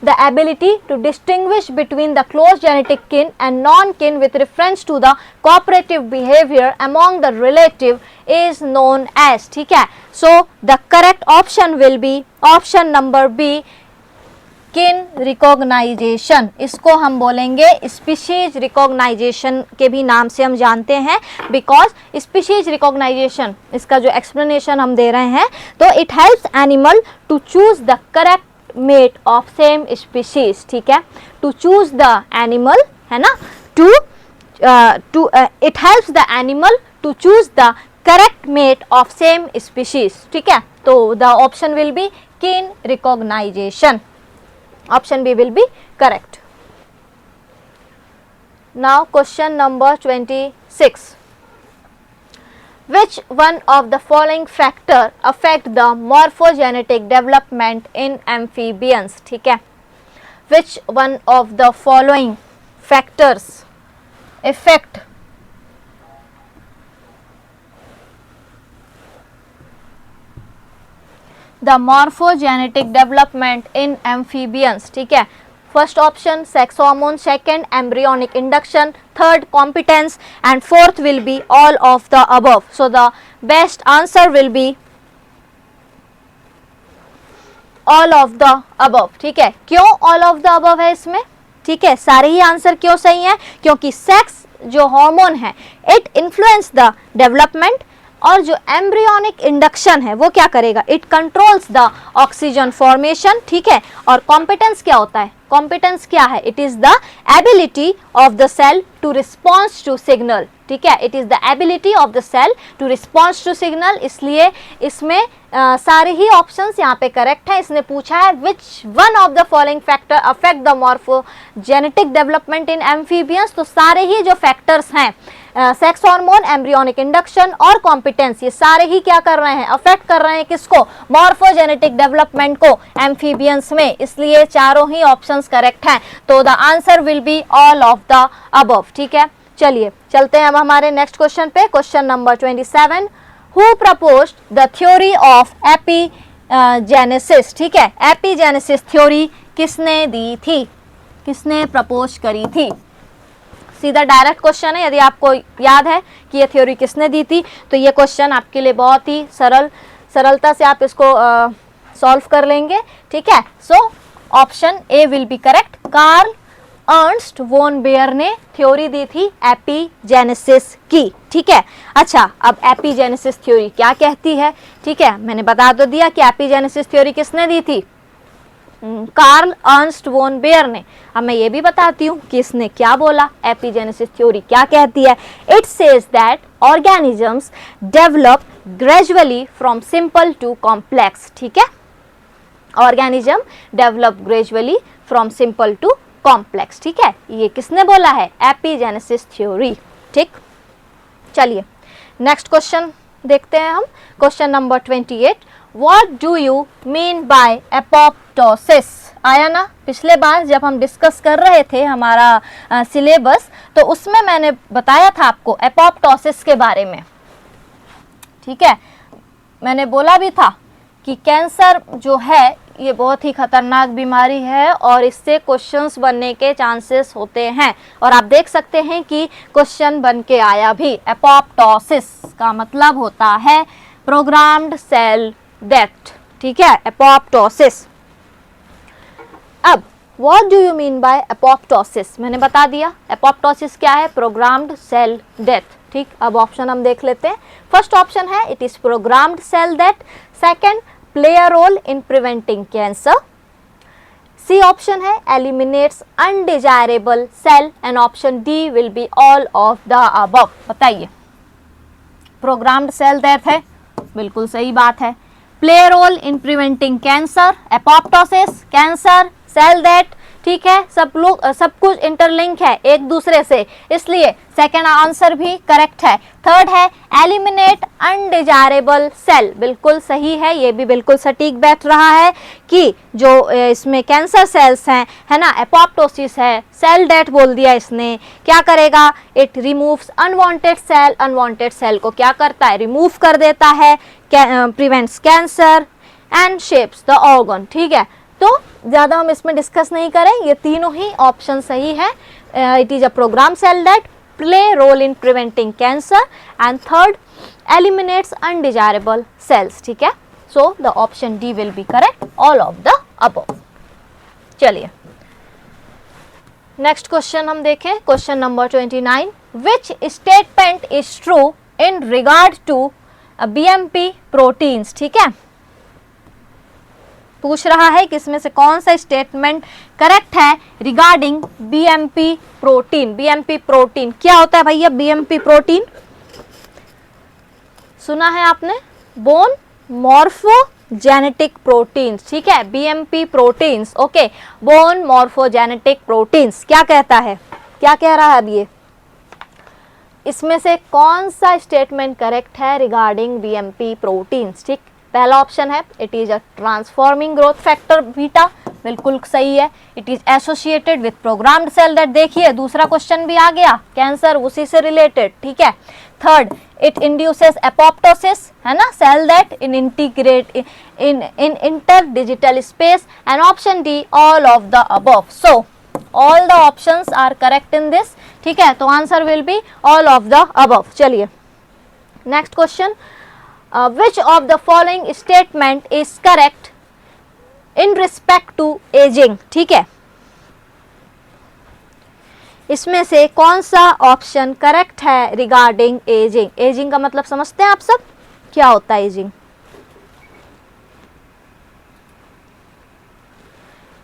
The ability to distinguish between the close genetic kin and non-kin with reference to the cooperative behavior among the relative is known as, ठीक है। So the correct option will be option number B, किन recognition, इसको हम बोलेंगे species recognition के भी नाम से हम जानते हैं, बिकॉज स्पीशीज रिकॉग्नाइजेशन इसका जो एक्सप्लेनेशन हम दे रहे हैं, तो it helps animal to choose the correct mate of same species, ठीक है, टू चूज द एनिमल, है ना, to it helps the animal to choose the correct mate of same species, ठीक है। तो the option will be kin recognisation, option B will be correct. Now question number 26. Which one of the following factor affect the morphogenetic development in amphibians, ठीक है। Which one of the following factors affect the morphogenetic development in amphibians, ठीक है। First option sex hormone, second embryonic induction, third competence and fourth will be all of the above. So the best answer will be all of the above, ठीक है। क्यों all of the above है इसमें, ठीक है, सारे ही answer क्यों सही है, क्योंकि सेक्स जो हार्मोन है इट इन्फ्लुएंस द डेवलपमेंट, और जो एम्ब्रियोनिक इंडक्शन है वो क्या करेगा, it controls the oxygen formation, ठीक है। और कॉम्पिटेंस क्या होता है, कॉम्पिटेंस क्या है, it is the ability of the cell to response to signal, ठीक है, it is the ability of the cell to response to signal. इसलिए इसमें सारे ही ऑप्शंस यहाँ पे करेक्ट है। इसने पूछा है which one of the following factor affect the morphogenetic development in amphibians, तो सारे ही जो फैक्टर्स हैं, सेक्स हार्मोन, एम्ब्रियोनिक इंडक्शन और कॉम्पिटेंस, ये सारे ही क्या कर रहे हैं, अफेक्ट कर रहे हैं किसको, मॉर्फोजेनेटिक डेवलपमेंट को एम्फीबियंस में। इसलिए चारों ही ऑप्शंस करेक्ट हैं। तो the answer will be all of the above, ठीक है। चलिए चलते हैं अब हमारे नेक्स्ट क्वेश्चन पे, question number 27। Who proposed the theory of epigenesis, ठीक है, एपीजेनेसिस थ्योरी किसने दी थी, किसने प्रपोज करी थी। सीधा डायरेक्ट क्वेश्चन है, यदि आपको याद है कि ये थ्योरी किसने दी थी तो ये क्वेश्चन आपके लिए बहुत ही सरलता से आप इसको सॉल्व कर लेंगे, ठीक है। So option A will be correct, Karl Ernst von Baer ने थ्योरी दी थी एपीजेनेसिस की, ठीक है। अच्छा, अब एपीजेनेसिस थ्योरी क्या कहती है, ठीक है, मैंने बता तो दिया कि एपीजेनेसिस थ्योरी किसने दी थी, कार्ल अर्नस्ट वॉन बेयर ने। अब मैं ये भी बताती हूँ कि इसने क्या बोला, एपीजेनेसिस थ्योरी क्या कहती है। It says that organisms develop gradually from simple to complex, ठीक है, organism develop gradually from simple to complex, ठीक है, ये किसने बोला है, एपीजेनेसिस थ्योरी, ठीक। चलिए नेक्स्ट क्वेश्चन देखते हैं हम, question number 28। What do you mean by apoptosis, आया ना पिछले बार जब हम डिस्कस कर रहे थे हमारा सिलेबस, तो उसमें मैंने बताया था आपको एपोप्टोसिस के बारे में, ठीक है। मैंने बोला भी था कि कैंसर जो है ये बहुत ही खतरनाक बीमारी है और इससे क्वेश्चंस बनने के चांसेस होते हैं, और आप देख सकते हैं कि क्वेश्चन बन के आया भी। एपोप्टोसिस का मतलब होता है प्रोग्राम्ड सेल डेथ, ठीक है, एपोप्टोसिस। अब what do you mean by apoptosis, मैंने बता दिया एपोप्टोसिस क्या है, प्रोग्राम्ड सेल डेथ, ठीक। अब ऑप्शन हम देख लेते हैं। फर्स्ट ऑप्शन है it is programmed cell death, second play a role in preventing cancer, C option है eliminates undesirable cell, and option D will be all of the above. बताइए programmed cell death है, बिल्कुल सही बात है। Play role in preventing cancer, apoptosis, cancer, cell death, ठीक है, सब कुछ इंटरलिंक है एक दूसरे से, इसलिए सेकंड आंसर भी करेक्ट है। थर्ड है एलिमिनेट अनडिजायरेबल सेल, बिल्कुल सही है, ये भी बिल्कुल सटीक बैठ रहा है कि जो इसमें कैंसर सेल्स हैं, है ना, एपोप्टोसिस है, सेल डेथ बोल दिया इसने, क्या करेगा, इट रिमूव्स अनवांटेड सेल को क्या करता है, रिमूव कर देता है, prevents cancer and shapes the organ, ठीक है। तो ज़्यादा हम इसमें डिस्कस नहीं करें, ये तीनों ही ऑप्शन सही है। It is a programme cell that play role in preventing cancer and third eliminates undesirable cells, ठीक है। So the option D will be correct, all of the above. चलिए नेक्स्ट क्वेश्चन हम देखें, question number 29, which statement is true in regard to BMP proteins, ठीक है, पूछ रहा है कि इसमें से कौन सा स्टेटमेंट करेक्ट है regarding BMP protein. BMP protein क्या होता है भैया, बीएमपी प्रोटीन सुना है आपने, बोन मॉर्फोजेनेटिक प्रोटीन्स, ठीक है, BMP proteins, okay, bone morphogenetic proteins. क्या कहता है, क्या कह रहा है अब ये, इसमें से कौन सा स्टेटमेंट करेक्ट है रिगार्डिंग बीएमपी प्रोटीन्स, ठीक। पहला ऑप्शन है it is a transforming growth factor beta, बिल्कुल सही है। It is associated with programmed cell death, देखिए दूसरा क्वेश्चन भी आ गया, कैंसर उसी से रिलेटेड, ठीक है। थर्ड, इट इंड्यूसेस एपोप्टोसिस, है ना, cell death in integrate in inter digital space, and option D all of the above. So all the options are correct in this, ठीक है, तो answer will be all of the above. चलिए next question, which of the following statement is correct in respect to aging, ठीक है, इसमें से कौन सा ऑप्शन करेक्ट है रिगार्डिंग एजिंग। एजिंग का मतलब समझते हैं आप सब, क्या होता है एजिंग।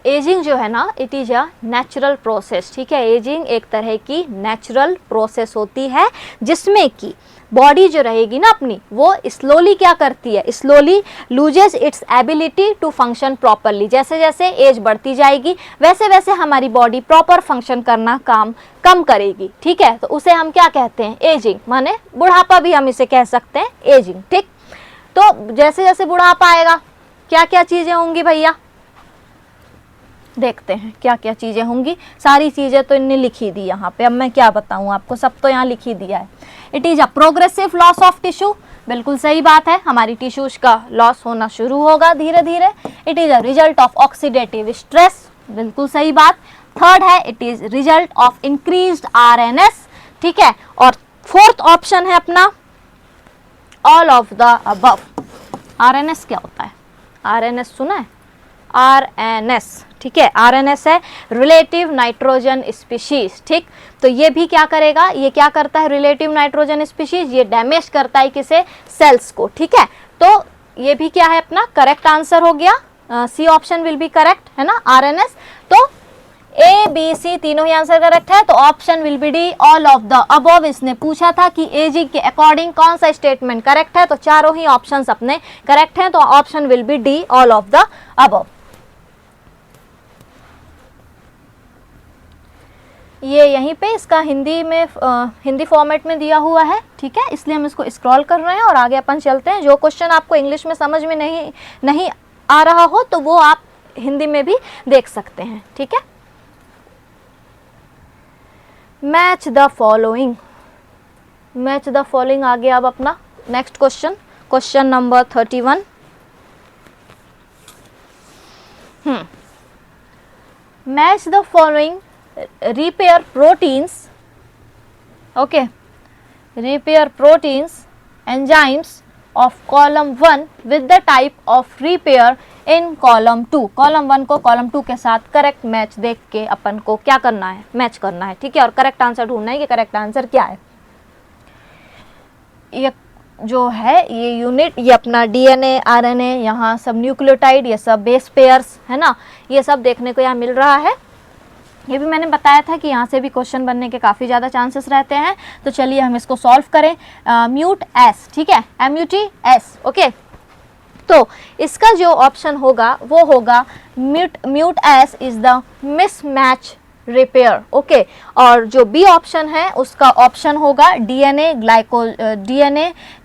एजिंग जो है ना, it is a natural process, ठीक है, एजिंग एक तरह की नेचुरल प्रोसेस होती है जिसमें कि बॉडी जो रहेगी ना अपनी, वो स्लोली क्या करती है, slowly loses its ability to function properly. जैसे जैसे एज बढ़ती जाएगी वैसे वैसे हमारी बॉडी प्रॉपर फंक्शन करना काम कम करेगी, ठीक है, तो उसे हम क्या कहते हैं, एजिंग, माने बुढ़ापा भी हम इसे कह सकते हैं, एजिंग, ठीक। तो जैसे जैसे बुढ़ापा आएगा क्या क्या चीजें होंगी भैया, देखते हैं क्या क्या चीजें होंगी। सारी चीजें तो इनने लिखी दी यहाँ पे, अब मैं क्या बताऊँ आपको, सब तो यहाँ लिखी दिया है। It is a progressive loss of tissue, बिल्कुल सही बात है, हमारी टिश्यूज का लॉस होना शुरू होगा धीरे धीरे। It is a result of oxidative stress, बिल्कुल सही बात। थर्ड है it is result of increased RNS, ठीक है, और फोर्थ ऑप्शन है अपना all of the above. RNS क्या होता है, आरएनएस सुना है, आरएनएस, ठीक है, आरएनएस है रिलेटिव नाइट्रोजन स्पीशीज, ठीक। तो ये भी क्या करेगा, ये क्या करता है, रिलेटिव नाइट्रोजन स्पीशीज, ये डैमेज करता है किसे, सेल्स को, ठीक है। तो ये भी क्या है अपना करेक्ट आंसर हो गया, C option will be correct, है ना, आरएनएस। तो ए बी सी तीनों ही आंसर करेक्ट है, तो option will be D all of the above. इसने पूछा था कि एजिंग के अकॉर्डिंग कौन सा स्टेटमेंट करेक्ट है, तो चारों ही ऑप्शंस अपने करेक्ट हैं, तो option will be D all of the above. ये यहीं पे इसका हिंदी में हिंदी फॉर्मेट में दिया हुआ है, ठीक है, इसलिए हम इसको स्क्रॉल कर रहे हैं और आगे अपन चलते हैं। जो क्वेश्चन आपको इंग्लिश में समझ में नहीं आ रहा हो तो वो आप हिंदी में भी देख सकते हैं, ठीक है। Match the following, match the following आ गया अब अपना next question, question number 31। Match the following repair proteins, okay, repair proteins enzymes of column 1 with the type of repair in column 2। column 1 को column 2 के साथ करेक्ट मैच देख के अपन को क्या करना है, मैच करना है, ठीक है, और करेक्ट आंसर ढूंढना है कि करेक्ट आंसर क्या है। ये जो है ये यूनिट, ये अपना डीएनए, आरएनए, यहाँ सब न्यूक्लियोटाइड, ये सब बेस पेयर्स है ना, ये सब देखने को यहाँ मिल रहा है। ये भी मैंने बताया था कि यहाँ से भी क्वेश्चन बनने के काफ़ी ज़्यादा चांसेस रहते हैं। तो चलिए हम इसको सॉल्व करें। म्यूट एस, ठीक है, MUTS, ओके। तो इसका जो ऑप्शन होगा वो होगा mut S is the mismatch repair, okay. और जो बी ऑप्शन है उसका ऑप्शन होगा DNA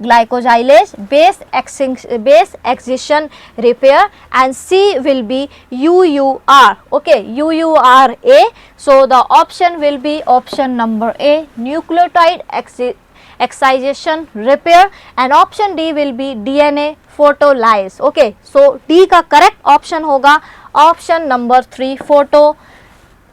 glycosylase base excision repair, and C will be UUR, okay, UURA. So the option will be option number A, nucleotide excitation repair, and option D will be DNA photolysis, okay. So D का correct option होगा option number 3, photo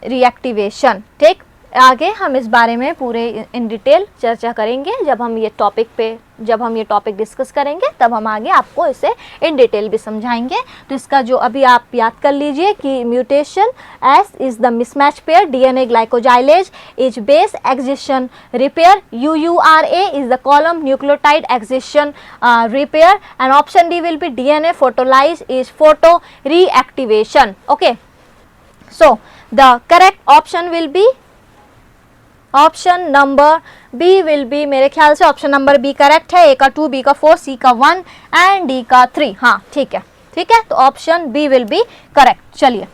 reactivation, ठीक। आगे हम इस बारे में पूरे in detail चर्चा करेंगे जब हम ये टॉपिक डिस्कस करेंगे, तब हम आगे आपको इसे इन डिटेल भी समझाएंगे। तो इसका जो अभी आप याद कर लीजिए कि mutation S is the mismatch pair, DNA glycosylase is base excision repair, UURA is the column nucleotide excision repair, and option D will be DNA photolyase is photo reactivation, okay. So the correct option will be option number B will be, मेरे ख्याल से option number B correct है। ए का 2, B का 4, सी का 1 and D का 3, हाँ ठीक है, ठीक है। तो option B will be correct. चलिए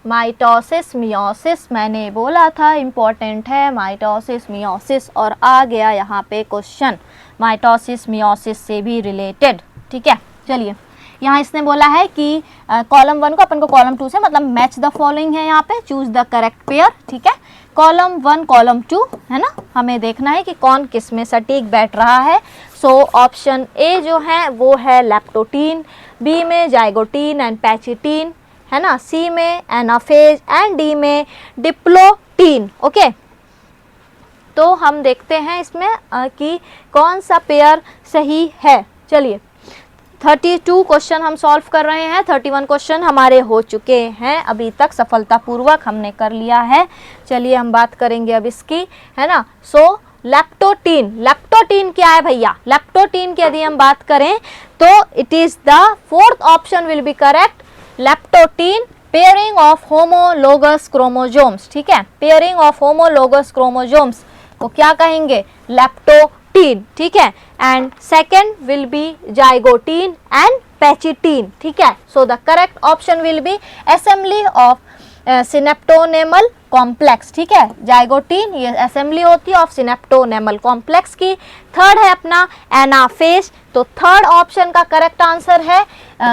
माइटोसिस मियोसिस मैंने बोला था इंपॉर्टेंट है, माइटोसिस मियोसिस, और आ गया यहाँ पे क्वेश्चन माइटोसिस मियोसिस से भी रिलेटेड, ठीक है। चलिए यहाँ इसने बोला है कि कॉलम 1 को अपन को कॉलम 2 से मतलब मैच द फॉलोइंग है, यहाँ पे चूज द करेक्ट पेयर, ठीक है। कॉलम 1 कॉलम 2 है ना, हमें देखना है कि कौन किस में सटीक बैठ रहा है। सो ऑप्शन ए जो है वो है लैप्टोटीन, बी में जाइगोटीन एंड पैचिटीन, है ना, सी में एनाफेज एंड डी में डिप्लोटीन, ओके। तो हम देखते हैं इसमें कि कौन सा पेयर सही है। चलिए 32 क्वेश्चन हम सॉल्व कर रहे हैं, 31 क्वेश्चन हमारे हो चुके हैं अभी तक, सफलतापूर्वक हमने कर लिया है। चलिए हम बात करेंगे अब इसकी, है ना। सो लैप्टोटीन क्या है भैया? लैप्टोटीन की यदि हम बात करें तो it is the fourth option will be correct, leptotene pairing of homologous chromosomes, ठीक है। पेयरिंग ऑफ होमोलोगस क्रोमोसोम्स को क्या कहेंगे? लैप्टोटीन, ठीक है। And second will be zygotene and pachytene, ठीक है। So the correct option will be assembly of synaptonemal complex, ठीक है। जाइगोटीन ये असेंबली होती है ऑफ सिनेप्टोनेमल कॉम्प्लेक्स की। थर्ड है अपना एनाफेज, तो थर्ड ऑप्शन का करेक्ट आंसर है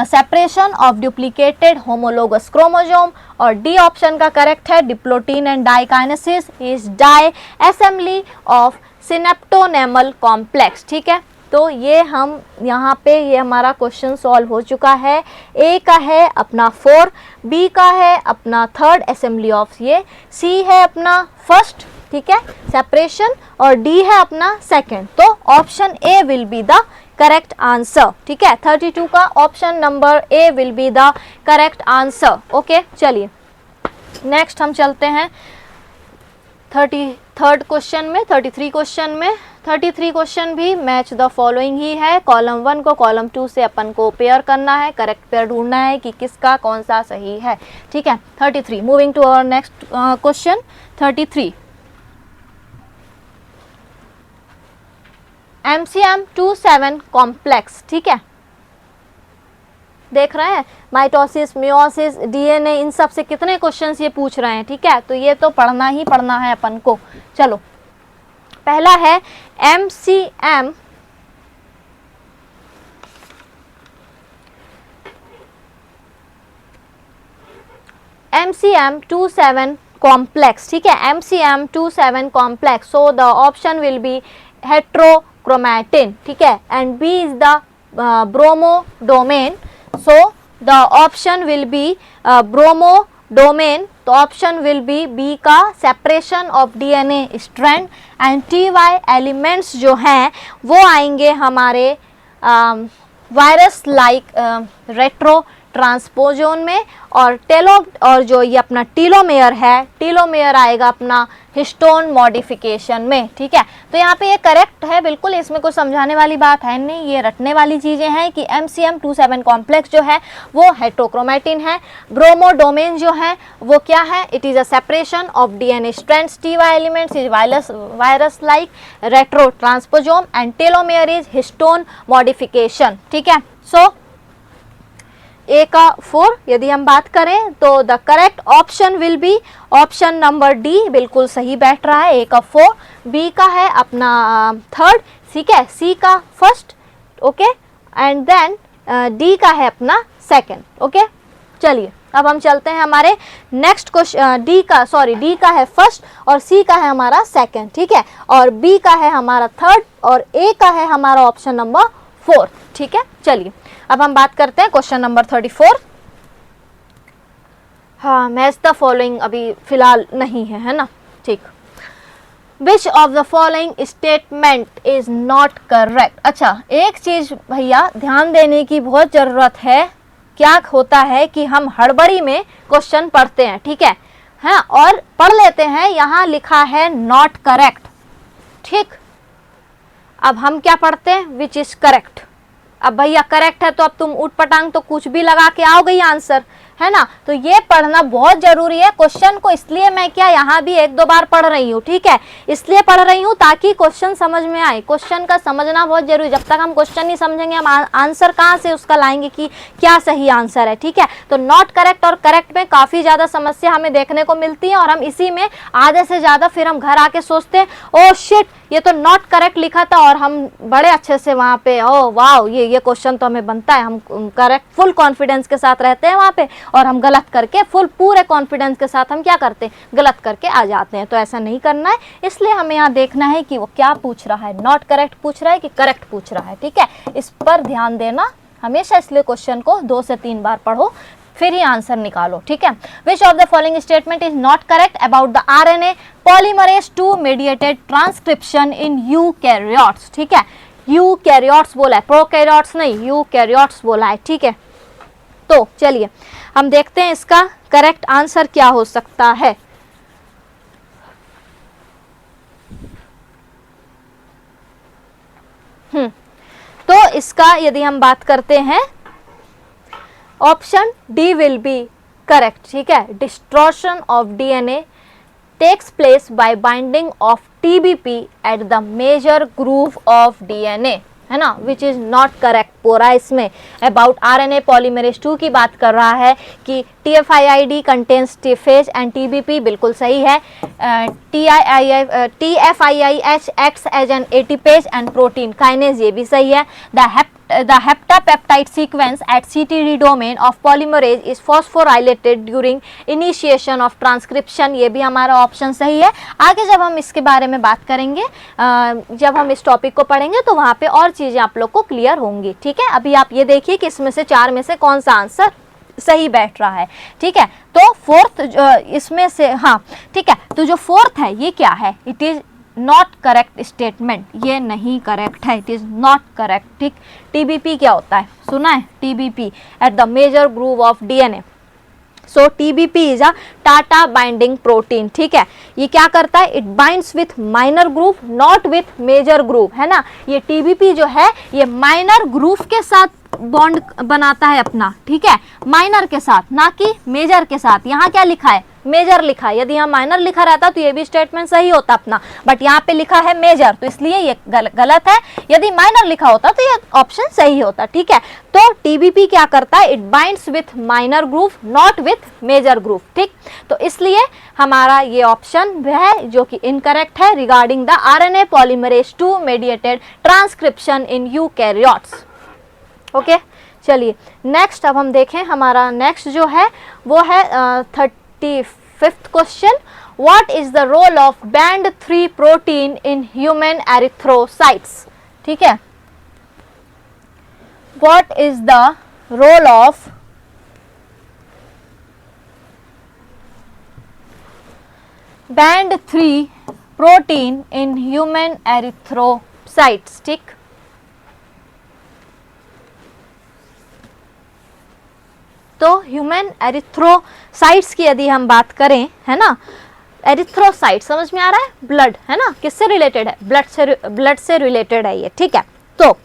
separation of duplicated homologous chromosome, और डी ऑप्शन का करेक्ट है diplotene and diakinesis is disassembly of synaptonemal complex, ठीक है। तो ये हम यहाँ पे ये हमारा क्वेश्चन सॉल्व हो चुका है। ए का है अपना 4, बी का है अपना थर्ड असेंबली ऑफ ये, सी है अपना फर्स्ट, ठीक है, सेपरेशन, और डी है अपना सेकंड। तो option A will be the correct answer, ठीक है। 32 का option number A will be the correct answer, okay. चलिए नेक्स्ट हम चलते हैं 33rd क्वेश्चन में, 33 क्वेश्चन में। 33 क्वेश्चन भी मैच द फॉलोइंग ही है। कॉलम 1 को कॉलम 2 से अपन को पेयर करना है, करेक्ट पेयर ढूंढना है कि किसका कौन सा सही है, ठीक है। 33 moving to our next question 33। MCM 27 complex, ठीक है। देख रहे हैं माइटोसिस, मियोसिस, DNA, इन सब से कितने क्वेश्चंस ये पूछ रहे हैं, ठीक है। तो ये तो पढ़ना ही पढ़ना है अपन को। चलो पहला है MCM MCM 27 कॉम्प्लेक्स, ठीक है। MCM 27 complex, so the option will be heterochromatin, ठीक है, and B is the bromodomain, so the option will be bromodomain, तो ऑप्शन विल बी बी का separation of DNA strand, and TY elements जो हैं वो आएंगे हमारे वायरस लाइक ट्रांसपोजोन में, और जो ये अपना टीलोमेयर है, टीलोमेयर आएगा अपना हिस्टोन मॉडिफिकेशन में। ठीक है, तो यहाँ पे ये करेक्ट है बिल्कुल, इसमें कुछ समझाने वाली बात है नहीं, ये रटने वाली चीज़ें हैं कि MCM27 कॉम्प्लेक्स जो है वो हेट्रोक्रोमेटिन है। ब्रोमोडोमेन जो है वो क्या है, it is a separation of DNA strands, TY elements is virus like retro transposon and telomere is histone modification. ठीक है, सो ए का 4 यदि हम बात करें तो the correct option will be option number D, बिल्कुल सही बैठ रहा है। ए का 4, बी का है अपना 3rd, ठीक है, सी का 1st, okay, and then D का है अपना 2nd। ओके, चलिए अब हम चलते हैं हमारे नेक्स्ट क्वेश्चन। डी का है 1st और सी का है हमारा 2nd। ठीक है, और बी का है हमारा 3rd और ए का है हमारा ऑप्शन नंबर 4। ठीक है, चलिए अब हम बात करते हैं क्वेश्चन नंबर 34। हाँ, मैच द फॉलोइंग अभी फिलहाल नहीं है ना, ठीक। Which of the following statement is not correct. अच्छा, एक चीज भैया ध्यान देने की बहुत जरूरत है। क्या होता है कि हम हड़बड़ी में क्वेश्चन पढ़ते हैं, ठीक है, हाँ, और पढ़ लेते हैं, यहाँ लिखा है नॉट करेक्ट, ठीक। अब हम क्या पढ़ते हैं, विच इज करेक्ट। अब भैया करेक्ट है तो अब तुम उठ पटांग तो कुछ भी लगा के आओगे ये आंसर, है ना, तो ये पढ़ना बहुत जरूरी है क्वेश्चन को। इसलिए मैं क्या यहाँ भी 1-2 बार पढ़ रही हूँ, ठीक है, इसलिए पढ़ रही हूँ ताकि क्वेश्चन समझ में आए। क्वेश्चन का समझना बहुत जरूरी, जब तक हम क्वेश्चन नहीं समझेंगे हम आंसर कहाँ से उसका लाएंगे कि क्या सही आंसर है। ठीक है, तो नॉट करेक्ट और करेक्ट में काफी ज्यादा समस्या हमें देखने को मिलती है और हम इसी में आधे से ज्यादा फिर हम घर आके सोचते हैं ओ शिट ये तो नॉट करेक्ट लिखा था, और हम बड़े अच्छे से वहाँ पे ओ वाह ये क्वेश्चन तो हमें बनता है, हम करेक्ट फुल कॉन्फिडेंस के साथ रहते हैं वहाँ पे, और हम गलत करके पूरे कॉन्फिडेंस के साथ हम क्या करते हैं, गलत करके आ जाते हैं। तो ऐसा नहीं करना है, इसलिए हमें यहाँ देखना है कि वो क्या पूछ रहा है, नॉट करेक्ट पूछ रहा है कि करेक्ट पूछ रहा है। ठीक है, इस पर ध्यान देना हमेशा, इसलिए क्वेश्चन को 2 से 3 बार पढ़ो फिर ही आंसर निकालो। ठीक है, which of the following statement is not correct about the RNA polymerase 2 mediated transcription in eukaryotes. ठीक है, यूकैरियोट्स बोला है, प्रोकैरियोट्स नहीं, यूकैरियोट्स बोला है। ठीक है, तो चलिए हम देखते हैं इसका करेक्ट आंसर क्या हो सकता है। तो इसका यदि हम बात करते हैं option D will be correct. ठीक है, distortion of DNA takes place by binding of TBP at the major groove of DNA, है ना, विच इज नॉट करेक्ट। पूरा इसमें अबाउट RNA पॉलीमरेज 2 की बात कर रहा है कि TFIID contains TAFs and TBP बिल्कुल सही है। TFIIH acts as an ATPase and protein kinase ये भी सही है। The heptapeptide sequence at CTD domain of polymerase is phosphorylated during initiation of transcription, ये भी हमारा ऑप्शन सही है। आगे जब हम इसके बारे में बात करेंगे, जब हम इस टॉपिक को पढ़ेंगे तो वहाँ पे और चीज़ें आप लोग को क्लियर होंगी। ठीक है, अभी आप ये देखिए कि इसमें से 4 में से कौन सा आंसर सही बैठ रहा है। ठीक है, तो 4th इसमें से, हाँ ठीक है, तो जो 4th है ये क्या है, it is not correct statement, ये नहीं करेक्ट है, इट इज नॉट करेक्ट। ठीक, TBP क्या होता है, सुना है, TBP at the major groove of DNA। So TBP is a TATA binding protein. ठीक है, ये क्या करता है, it binds with minor groove not with major groove, है ना। ये TBP जो है ये माइनर ग्रूव के साथ बॉन्ड बनाता है अपना, ठीक है, माइनर के साथ, ना कि मेजर के साथ। यहाँ क्या लिखा है, मेजर लिखा है। यदि यहाँ माइनर लिखा रहता तो ये भी स्टेटमेंट सही होता अपना, बट यहाँ पे लिखा है मेजर, तो इसलिए ये गलत है। यदि माइनर लिखा होता तो ये ऑप्शन सही होता। ठीक है, तो TBP क्या करता है, it binds with minor groove not with major groove. ठीक, तो इसलिए हमारा ये ऑप्शन है जो कि इनकरेक्ट है regarding the RNA polymerase 2 mediated transcription in eukaryotes. Okay, चलिए नेक्स्ट अब हम देखें, हमारा नेक्स्ट जो है वो है 35th question. What is the role of band 3 protein in human erythrocytes. ठीक है, what is the role of band 3 protein in human erythrocytes. ठीक, ह्यूमन एरिथ्रोसाइट्स की यदि हम बात करें, है ना, एरिथ्रोसाइट समझ में आ रहा है, ब्लड, है ना, किससे रिलेटेड है, ब्लड से रिलेटेड है ये, ठीक है। तो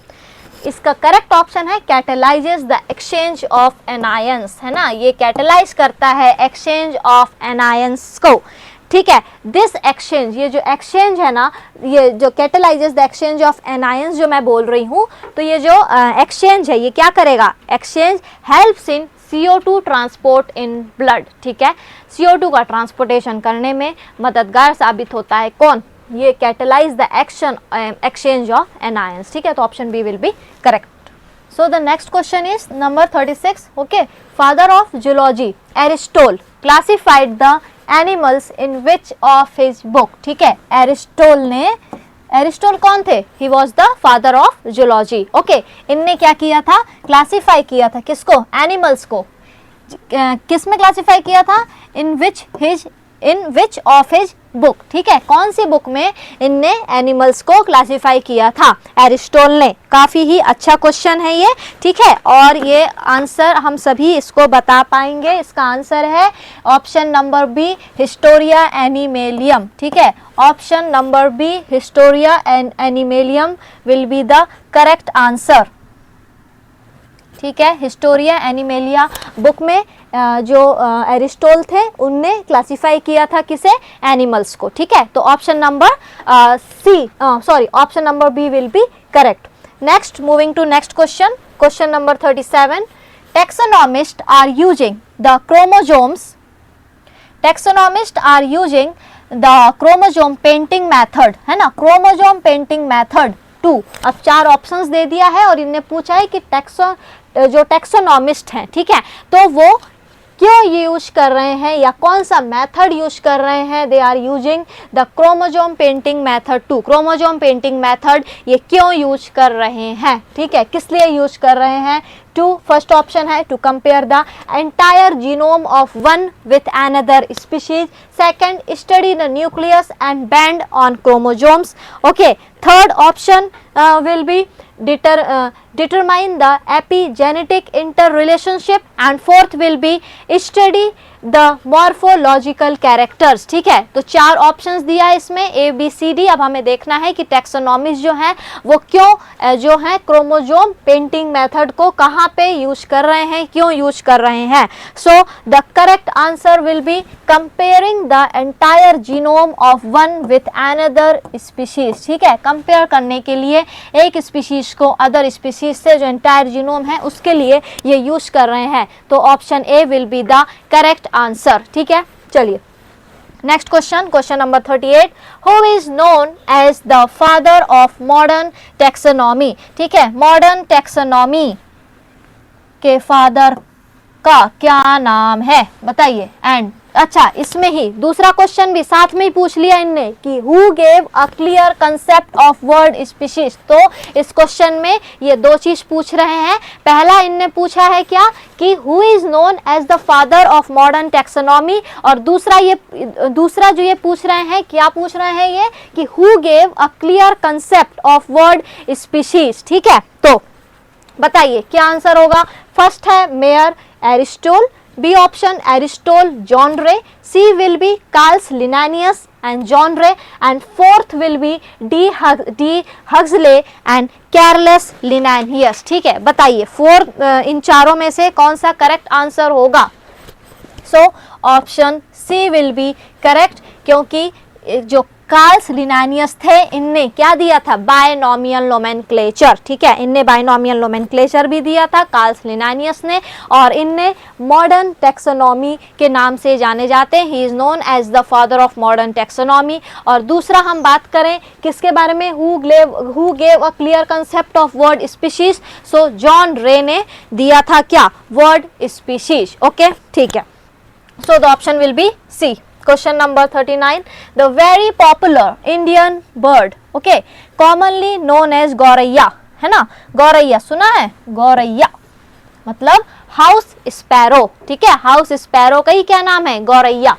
इसका करेक्ट ऑप्शन है catalyses the exchange of anions, है ना, ये कैटेलाइज करता है एक्सचेंज ऑफ एनायंस को, ठीक है। दिस एक्सचेंज, ये जो एक्सचेंज है ना, ये जो catalyses the exchange of anions जो मैं बोल रही हूँ, तो ये जो एक्सचेंज है ये क्या करेगा, exchange helps in CO2 transport in blood, ठीक है, CO2 का ट्रांसपोर्टेशन करने में मददगार साबित होता है कौन, ये catalyse the exchange of anions, ठीक है। तो option B will be correct. So the next question is number 36, okay. Father of zoology Aristotle classified the animals in which of his book, ठीक है। एरिस्टोल कौन थे, he was the father of zoology, okay. इनने क्या किया था, classify किया था किसको, एनिमल्स को, किस में क्लासिफाई किया था, इन विच ऑफ हिज बुक, ठीक है, कौन सी बुक में इनने एनिमल्स को क्लासिफाई किया था, एरिस्टोल ने। काफी ही अच्छा क्वेश्चन है ये, ठीक है, और ये आंसर हम सभी इसको बता पाएंगे। इसका आंसर है option number B, Historia Animalium, ठीक है, option number B, Historia Animalium will be the correct answer, ठीक है। हिस्टोरिया एनिमेलिया बुक में जो एरिस्टोल थे उनने क्लासिफाई किया था किसे, एनिमल्स को, ठीक है। तो option number option number B will be correct. Next, moving to next question, question number 37। Taxonomist are using the chromosomes, taxonomist are using the chromosome painting method, है ना, क्रोमोसोम पेंटिंग मेथड 2। अब 4 options दे दिया है और इनने पूछा है कि जो टैक्सोनॉमिस्ट हैं, ठीक है, तो वो क्यों यूज कर रहे हैं या कौन सा मेथड यूज कर रहे हैं, they are using the chromosome painting method 2। Chromosome painting method ये क्यों यूज कर रहे हैं, ठीक है, किस लिए यूज कर रहे हैं, टू, फर्स्ट ऑप्शन है to compare the entire genome of one with another species, second study the nucleus and band on chromosomes, okay, third option will be determine the epigenetic interrelationship, and fourth will be study the morphological characters, ठीक है। तो 4 options दिया है इसमें ABCD। अब हमें देखना है कि टैक्सोनॉमिस्ट जो है वो क्यों जो है क्रोमोसोम पेंटिंग मेथड को कहाँ पे यूज कर रहे हैं, क्यों यूज कर रहे हैं। सो the correct answer will B comparing the entire genome of one with another species, ठीक है, कंपेयर करने के लिए एक स्पीशीज को अदर स्पीशीज से, जो एंटायर जीनोम है उसके लिए ये यूज कर रहे हैं। तो option A will be the correct answer, ठीक है। चलिए next question, question number 38। Who is known as the father of modern taxonomy, ठीक है, मॉडर्न टैक्सोनॉमी के फादर का क्या नाम है, बताइए। एंड अच्छा, इसमें ही दूसरा क्वेश्चन भी साथ में ही पूछ लिया इनने कि who gave a clear concept of word species. तो इस क्वेश्चन में ये 2 चीज पूछ रहे हैं। पहला इनने पूछा है क्या कि who is known as the father of modern taxonomy, और दूसरा जो ये पूछ रहे हैं, क्या पूछ रहे हैं ये कि who gave a clear concept of word species, ठीक है। तो बताइए क्या आंसर होगा। फर्स्ट है Mayr Aristotle, B option Aristotle John Ray, C will be Carolus Linnaeus and John Ray, and fourth will be D Huxley and Carolus Linnaeus, ठीक है। बताइए इन चारों में से कौन सा करेक्ट आंसर होगा। So option C will be correct, क्योंकि जो कार्ल्स लिनानियस थे इनने क्या दिया था, बायनॉमियल नोमेनक्लेचर, ठीक है, इनने बायनॉमियल नोमेनक्लेचर भी दिया था कार्ल्स लिनानियस ने, और इनने मॉडर्न टैक्सोनॉमी के नाम से जाने जाते हैं। He is known as the father of modern taxonomy. और दूसरा हम बात करें किसके बारे में, who gave a clear concept of word species, so John Ray ने दिया था क्या, वर्ड स्पीशीज, ओके, ठीक है। So the option will be C. Question number 39. The very popular Indian bird, okay, commonly known as गौरैया, है ना, गौरैया सुना है, गौरैया मतलब हाउस स्पैरो, ठीक है, हाउस स्पैरो का ही क्या नाम है, गौरैया।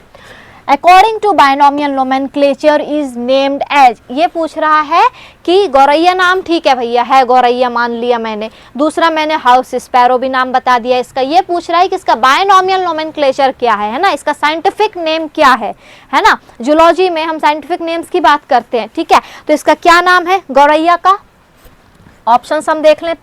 According to binomial nomenclature is named as, ये पूछ रहा है कि गौरैया नाम ठीक है भैया, है गौरैया मान लिया मैंने, दूसरा मैंने हाउस स्पैरो भी नाम बता दिया इसका, ये पूछ रहा है कि इसका बायनोमियल नोमेनक्लेचर क्या है ना, इसका साइंटिफिक नेम क्या है ना, जूलॉजी में हम साइंटिफिक नेम्स की बात करते हैं, ठीक है। तो इसका क्या नाम है गौरैया का, ऑप्शन हम देख लें।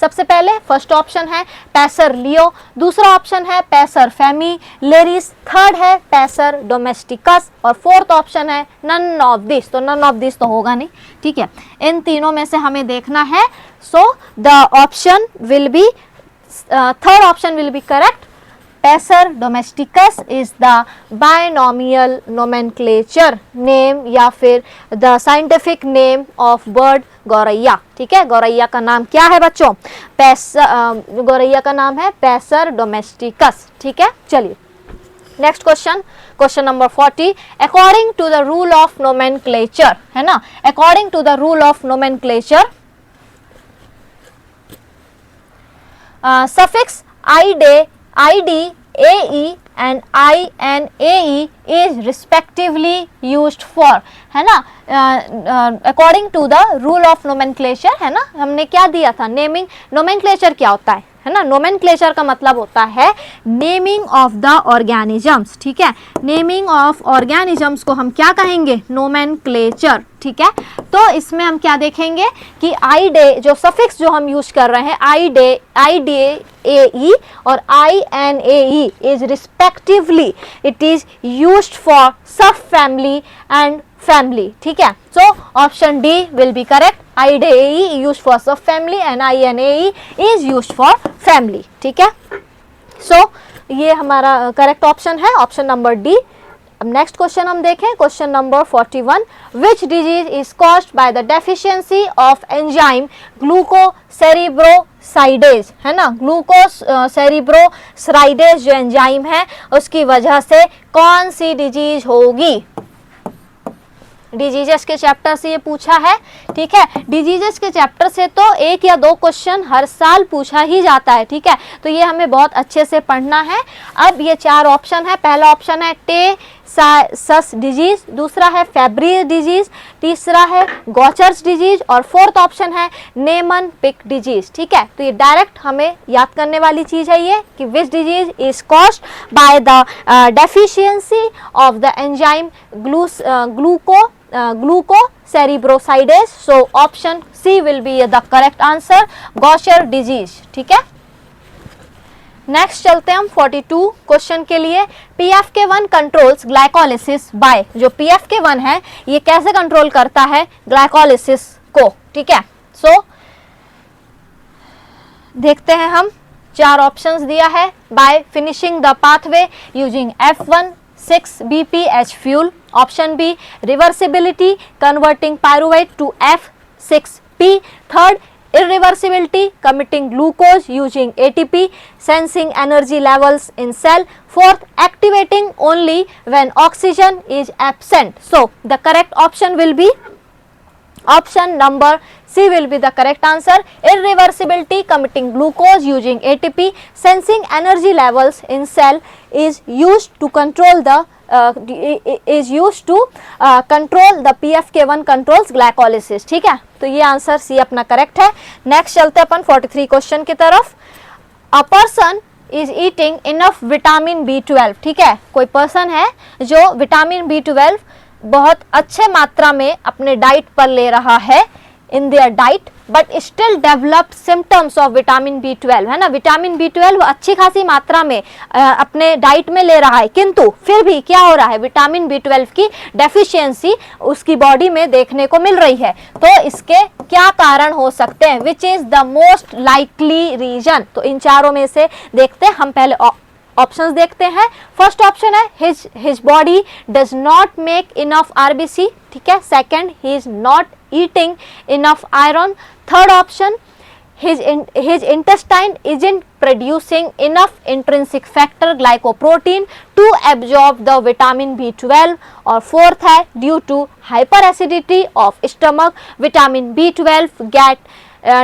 सबसे पहले फर्स्ट ऑप्शन है पैसर लियो, दूसरा ऑप्शन है पैसर फेमिलेरिस, थर्ड है पैसर डोमेस्टिकस और फोर्थ ऑप्शन है नन ऑफ दिस। तो नन ऑफ दिस तो होगा नहीं, ठीक है, इन तीनों में से हमें देखना है। So the option will be, third option will be correct. Passer domesticus is the binomial nomenclature name या फिर the scientific name of bird गौरैया, ठीक है। गौरैया का नाम क्या है बच्चों, गौरैया का नाम है पैसर डोमेस्टिकस, ठीक है। चलिए next question, question number 40, according to the rule of nomenclature, है ना, according to the rule of nomenclature suffix id, ae and inae is respectively used for, है ना, according to the rule of nomenclature, है ना, हमने क्या दिया था, नेमिंग, नोमेनक्लेचर क्या होता है ना, नोमेनक्लेचर का मतलब होता है नेमिंग ऑफ द ऑर्गेनिजम्स, ठीक है, नेमिंग ऑफ ऑर्गेनिजम्स को हम क्या कहेंगे, नोमेनक्लेचर, ठीक है। तो इसमें हम क्या देखेंगे कि आईडे जो सफिक्स जो हम यूज कर रहे हैं, IDAE और INAE is respectively it is used for subfamily and family, ठीक है। So option D will be correct, IDAE used for subfamily and INAE is used for family, ठीक है। सो ये हमारा करेक्ट ऑप्शन है, option number D. अब next question हम देखें, question number 41, which disease is caused by the deficiency of enzyme glucocerebrosidase, है ना, ग्लूकोसेरिब्रोसाइडेज जो एंजाइम है उसकी वजह से कौन सी डिजीज होगी। डिजीजेस के चैप्टर से ये पूछा है, ठीक है। डिजीजेस के चैप्टर से तो एक या दो क्वेश्चन हर साल पूछा ही जाता है, ठीक है, तो ये हमें बहुत अच्छे से पढ़ना है। अब ये चार ऑप्शन है, पहला ऑप्शन है टे सस डिजीज, दूसरा है फेब्री डिजीज, तीसरा है गॉचर्स डिजीज और फोर्थ ऑप्शन है नेमन पिक डिजीज, ठीक है। तो ये डायरेक्ट हमें याद करने वाली चीज है ये कि which disease is caused by the deficiency of the enzyme glucocerebrosidase. So option C will be the correct answer, Gaucher disease, ठीक है। नेक्स्ट चलते हैं हम 42 क्वेश्चन के लिए। PFK1 कंट्रोल्स ग्लाइकोलिसिस बाय, जो PFK1 है ये कैसे कंट्रोल करता है ग्लाइकोलिसिस को, ठीक है। सो देखते हैं हम, चार ऑप्शंस दिया है, by finishing the pathway using F1,6-BP-H fuel, option B reversibility converting pyruvate to F6P, third irreversibility committing glucose using ATP, sensing energy levels in cell, fourth activating only when oxygen is absent. So the correct option will be option number C will be the correct answer, irreversibility committing glucose using ATP, sensing energy levels in cell is used to control the control the PFK1 controls glycolysis, ठीक है। तो ये answer C अपना correct है। Next चलते अपन 43 question की तरफ। A person is eating enough vitamin B12, ठीक है, कोई पर्सन है जो विटामिन B12 बहुत अच्छे मात्रा में अपने डाइट पर ले रहा है, in their diet, but still develop symptoms of vitamin B12, है ना, विटामिन B12 अच्छी खासी मात्रा में अपने डाइट में ले रहा है, किंतु फिर भी क्या हो रहा है, विटामिन B12 की डेफिशिएंसी उसकी बॉडी में देखने को मिल रही है। तो इसके क्या कारण हो सकते हैं, which is the most likely reason. तो इन चारों में से देखते हैं हम, पहले ऑप्शंस देखते हैं। फर्स्ट ऑप्शन है his body does not make enough RBC, ठीक है। Second, he is not eating enough iron. Third option, his intestine isn't producing enough intrinsic factor glycoprotein to absorb the vitamin B12, और fourth है due to hyperacidity of stomach vitamin B12 get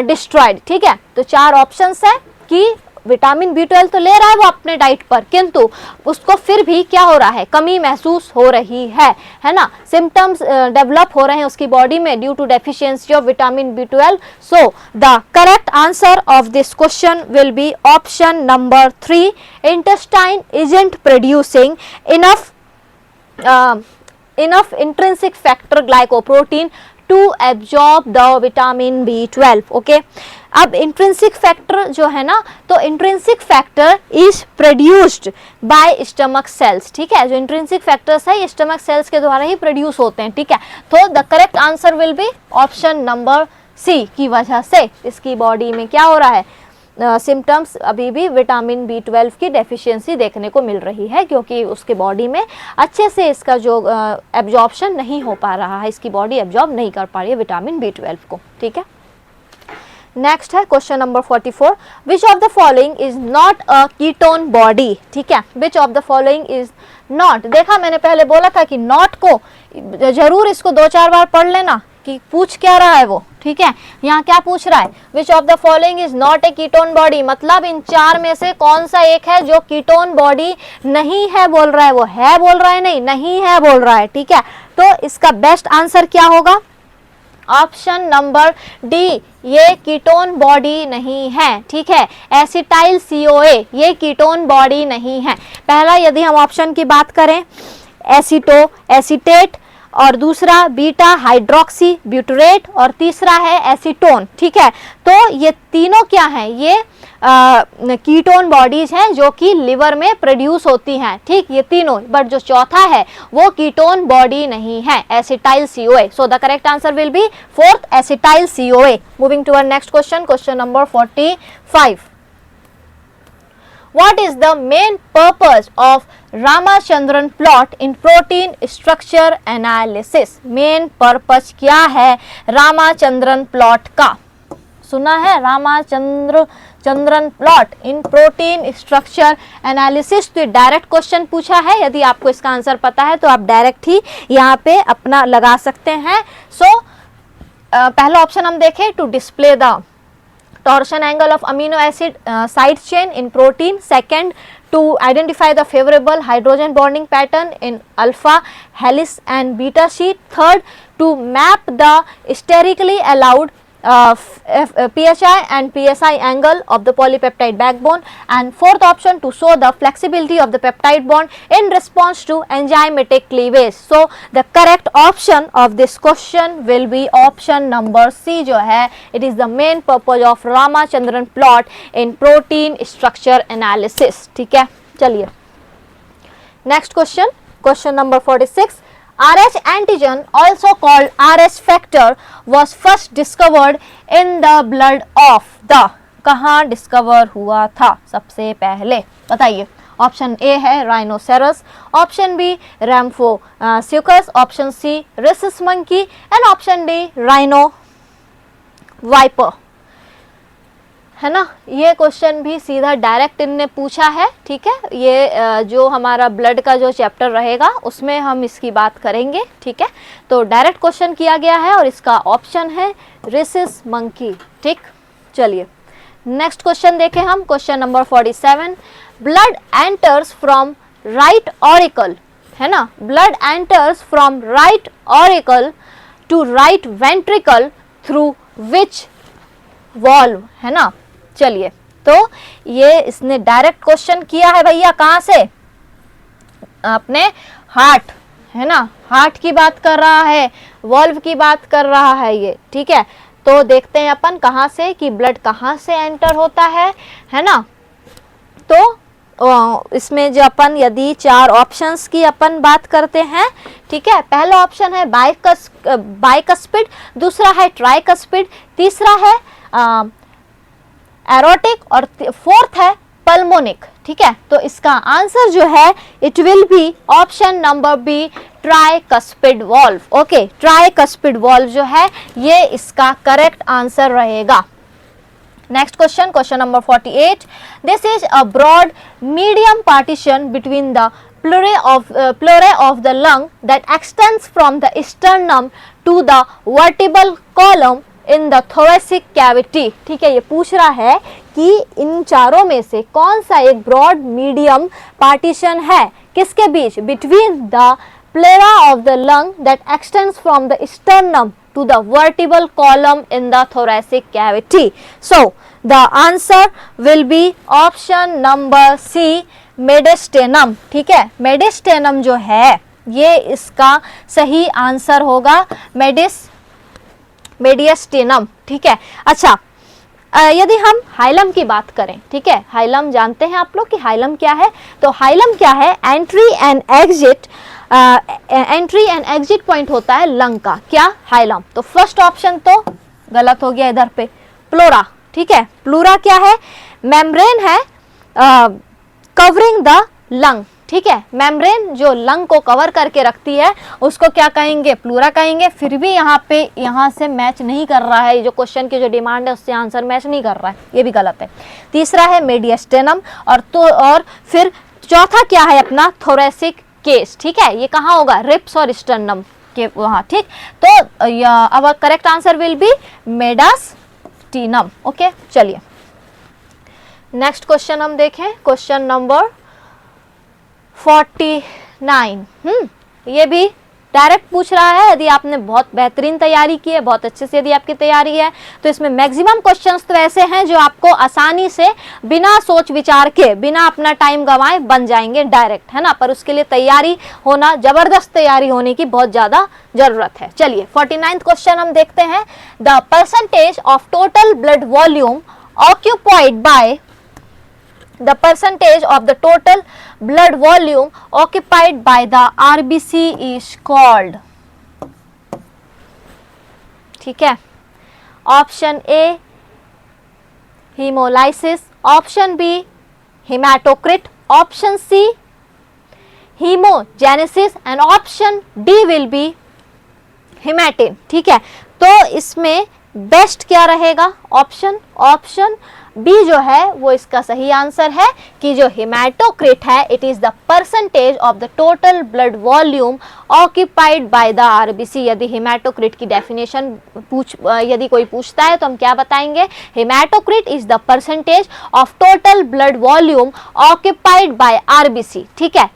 destroyed, ठीक है। तो चार options है कि vitamin B12 तो ले रहा है वो अपने डाइट पर, किंतु उसको फिर भी क्या हो रहा है, कमी महसूस हो रही है ना, सिम्टम्स डेवलप हो रहे हैं उसकी बॉडी में due to deficiency of vitamin B12. So the correct answer of this question will be option number 3. Intestine isn't producing enough intrinsic factor glycoprotein to absorb the vitamin B12. Okay, अब intrinsic factor जो है ना, तो intrinsic factor is produced by stomach cells. ठीक है, जो intrinsic factors है ये स्टमक सेल्स के द्वारा ही प्रोड्यूस होते हैं. ठीक है, तो the correct answer will be option number C की वजह से इसकी बॉडी में क्या हो रहा है, सिम्टम्स अभी भी विटामिन B12 की डेफिशिएंसी देखने को मिल रही है, क्योंकि उसके बॉडी में अच्छे से इसका जो एब्जॉर्प्शन नहीं हो पा रहा है, इसकी बॉडी एब्जॉर्ब नहीं कर पा रही है विटामिन B12 को. ठीक है, नेक्स्ट है question number 44. Which of the following is not a ketone body. ठीक है, which of the following is not. देखा मैंने पहले बोला था कि नॉट को जरूर इसको 2-4 बार पढ़ लेना कि पूछ क्या रहा है वो. ठीक है, यहाँ क्या पूछ रहा है, which of the following is not a ketone body, मतलब इन 4 में से कौन सा एक है जो कीटोन बॉडी नहीं है बोल रहा है, वो है बोल रहा है, नहीं है बोल रहा है. ठीक है, तो इसका बेस्ट आंसर क्या होगा, ऑप्शन नंबर डी, ये कीटोन बॉडी नहीं है. ठीक है, एसिटाइल CoA ये कीटोन बॉडी नहीं है. पहला यदि हम ऑप्शन की बात करें, एसिटो एसिटेट, और दूसरा बीटा हाइड्रोक्सी ब्यूटरेट, और तीसरा है एसीटोन. ठीक है, तो ये तीनों क्या हैं, ये कीटोन बॉडीज हैं जो कि लिवर में प्रोड्यूस होती हैं. ठीक, ये तीनों, बट जो चौथा है वो कीटोन बॉडी नहीं है, acetyl CoA. So the correct answer will be 4th acetyl CoA. Moving to our next question, question number 45. What is the main purpose of Ramachandran plot in protein structure analysis? Main purpose क्या है Ramachandran plot का? सुना है Ramachandran plot in protein structure analysis. तो direct question पूछा है, यदि आपको इसका आंसर पता है तो आप डायरेक्ट ही यहाँ पे अपना लगा सकते हैं. सो पहला ऑप्शन हम देखें, to display the torsion angle of amino acid side chain in protein. Second, to identify the favorable hydrogen bonding pattern in alpha helix and beta sheet. Third, to map the sterically allowed PHI and PSI angle of the polypeptide backbone. And fourth option, to show the flexibility of the peptide bond in response to enzymatic cleavage. So the correct option of this question will be option number C जो है, it is the main purpose of Ramachandran plot in protein structure analysis. ठीक है, चलिए next question, question number 46. Rh antigen, also called Rh factor, was first discovered in the blood of the. कहाँ discover हुआ था सबसे पहले, बताइए. Option A है rhinoceros, option B Rhamphosuchus, option C rhesus monkey and option D rhino viper. है ना, ये क्वेश्चन भी सीधा डायरेक्ट इनने पूछा है. ठीक है, ये जो हमारा ब्लड का जो चैप्टर रहेगा उसमें हम इसकी बात करेंगे. ठीक है, तो डायरेक्ट क्वेश्चन किया गया है और इसका ऑप्शन है rhesus monkey. ठीक, चलिए नेक्स्ट क्वेश्चन देखें हम, question number 47. Blood enters from right auricle, है ना, blood enters from right auricle to right ventricle through which valve, है ना. चलिए, तो ये इसने डायरेक्ट क्वेश्चन किया है भैया, कहाँ से, अपने हार्ट, है ना, हार्ट की बात कर रहा है, वॉल्व की बात कर रहा है ये. ठीक है, तो देखते हैं अपन कहाँ से, कि ब्लड कहाँ से एंटर होता है ना. तो इसमें जो अपन यदि 4 ऑप्शंस की अपन बात करते हैं. ठीक है, पहला ऑप्शन है बाइकस्पिड, दूसरा है ट्राइकस्पिड, तीसरा है एरोटिक और फोर्थ है पल्मोनिक. ठीक है, तो इसका आंसर जो है it will be option number B, tricuspid valve. Okay, tricuspid valve जो है ये इसका करेक्ट आंसर रहेगा. Next question, question number 48. This is a broad medium partition between the pleurae of the lung that extends from the sternum to the vertebral column in the thoracic cavity। ठीक है, ये पूछ रहा है कि इन चारों में से कौन सा एक ब्रॉड मीडियम पार्टीशन है किसके बीच, between the pleura of the lung that extends from the sternum to the vertebral column in the thoracic cavity। So the answer will be option number C, mediastinum। ठीक है, mediastinum जो है ये इसका सही आंसर होगा, mediastinum। ठीक है, अच्छा यदि हम हाइलम की बात करें, ठीक है, हाइलम जानते हैं आप लोग कि हाइलम क्या है, तो हाइलम क्या है, एंट्री एंड एग्जिट पॉइंट होता है लंग का, क्या, हाइलम। तो फर्स्ट ऑप्शन तो गलत हो गया इधर पे, प्लोरा। ठीक है, प्लूरा क्या है, मेम्ब्रेन है कवरिंग द लंग। ठीक है, मेम्ब्रेन जो लंग को कवर करके रखती है उसको क्या कहेंगे, प्लूरा कहेंगे। फिर भी यहाँ से मैच नहीं कर रहा है, जो क्वेश्चन की जो डिमांड है उससे आंसर मैच नहीं कर रहा है, ये भी गलत है। तीसरा है mediastinum, और फिर चौथा क्या है अपना, thoracic case। ठीक है, ये कहाँ होगा, रिप्स और स्टर्नम के वहाँ। ठीक, तो अब correct answer will B mediastinum। Okay, चलिए नेक्स्ट क्वेश्चन हम देखें, क्वेश्चन नंबर 49। ये भी डायरेक्ट पूछ रहा है। यदि आपने बहुत बेहतरीन तैयारी की है, बहुत अच्छे से यदि आपकी तैयारी है, तो इसमें मैक्सिमम क्वेश्चंस तो ऐसे हैं जो आपको आसानी से बिना सोच विचार के, बिना अपना टाइम गंवाए बन जाएंगे डायरेक्ट, है ना। पर उसके लिए तैयारी होना, जबरदस्त तैयारी होने की बहुत ज्यादा जरूरत है। चलिए 49th क्वेश्चन हम देखते हैं। The percentage of total blood volume occupied by the percentage of the total blood volume occupied by the RBC is called। ठीक है, option A hemolysis, option B hematocrit, option C hemogenesis and option D will be hematin. ठीक है, तो इसमें best क्या रहेगा, option B जो है वो इसका सही आंसर है कि जो हेमाटोक्रिट है, it is the percentage of the total blood volume occupied by the RBC. यदि हेमाटोक्रिट की डेफिनेशन यदि कोई पूछता है तो हम क्या बताएंगे, haematocrit is the percentage of total blood volume occupied by RBC. ठीक है,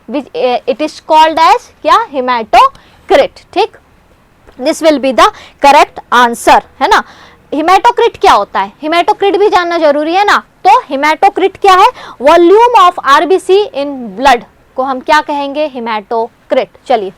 इट इज कॉल्ड एज क्या, हेमाटोक्रिट। ठीक, this will be the correct answer, है ना। हेमाटोक्रिट क्या होता है, हेमाटोक्रिट भी जानना जरूरी है ना। तो हेमाटोक्रिट क्या है, volume of RBC in blood को हम क्या कहेंगे, हेमाटोक्रिट। चलिए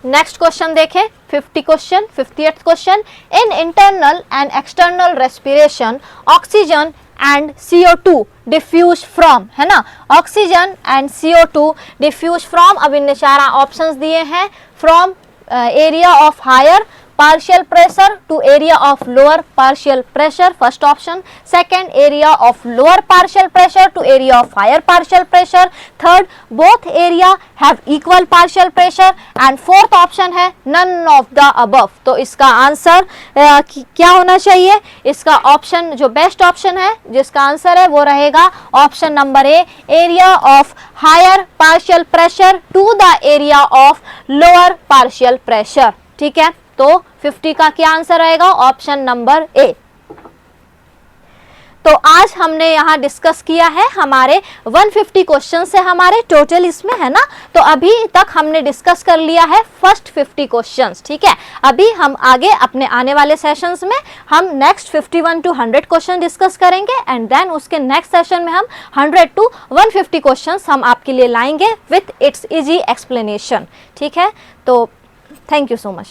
नेक्स्ट क्वेश्चन देखें, 58th question. In internal and external respiration oxygen and CO2 diffuse from, है ना, oxygen and CO2 diffuse from. अब इनने चार ऑप्शंस दिए हैं, from area of higher partial pressure to area of lower partial pressure, first option. Second, area of lower partial pressure to area of higher partial pressure. Third, both area have equal partial pressure. And fourth option है none of the above। तो इसका answer क्या होना चाहिए, इसका option जो best option है, जिसका आंसर है वो रहेगा option number A, area of higher partial pressure to the area of lower partial pressure. ठीक है, तो 50 का क्या आंसर रहेगा, ऑप्शन नंबर ए। तो आज हमने यहाँ डिस्कस किया है हमारे 150 क्वेश्चन से हमारे टोटल इसमें, है ना। तो अभी तक हमने डिस्कस कर लिया है फर्स्ट 50 क्वेश्चंस। ठीक है, अभी हम आगे अपने आने वाले सेशंस में हम नेक्स्ट 51 to 100 क्वेश्चन डिस्कस करेंगे, एंड देन उसके नेक्स्ट सेशन में हम 100 to 150 क्वेश्चंस हम आपके लिए लाएंगे विथ इट्स इजी एक्सप्लेनेशन। ठीक है, तो थैंक यू सो मच।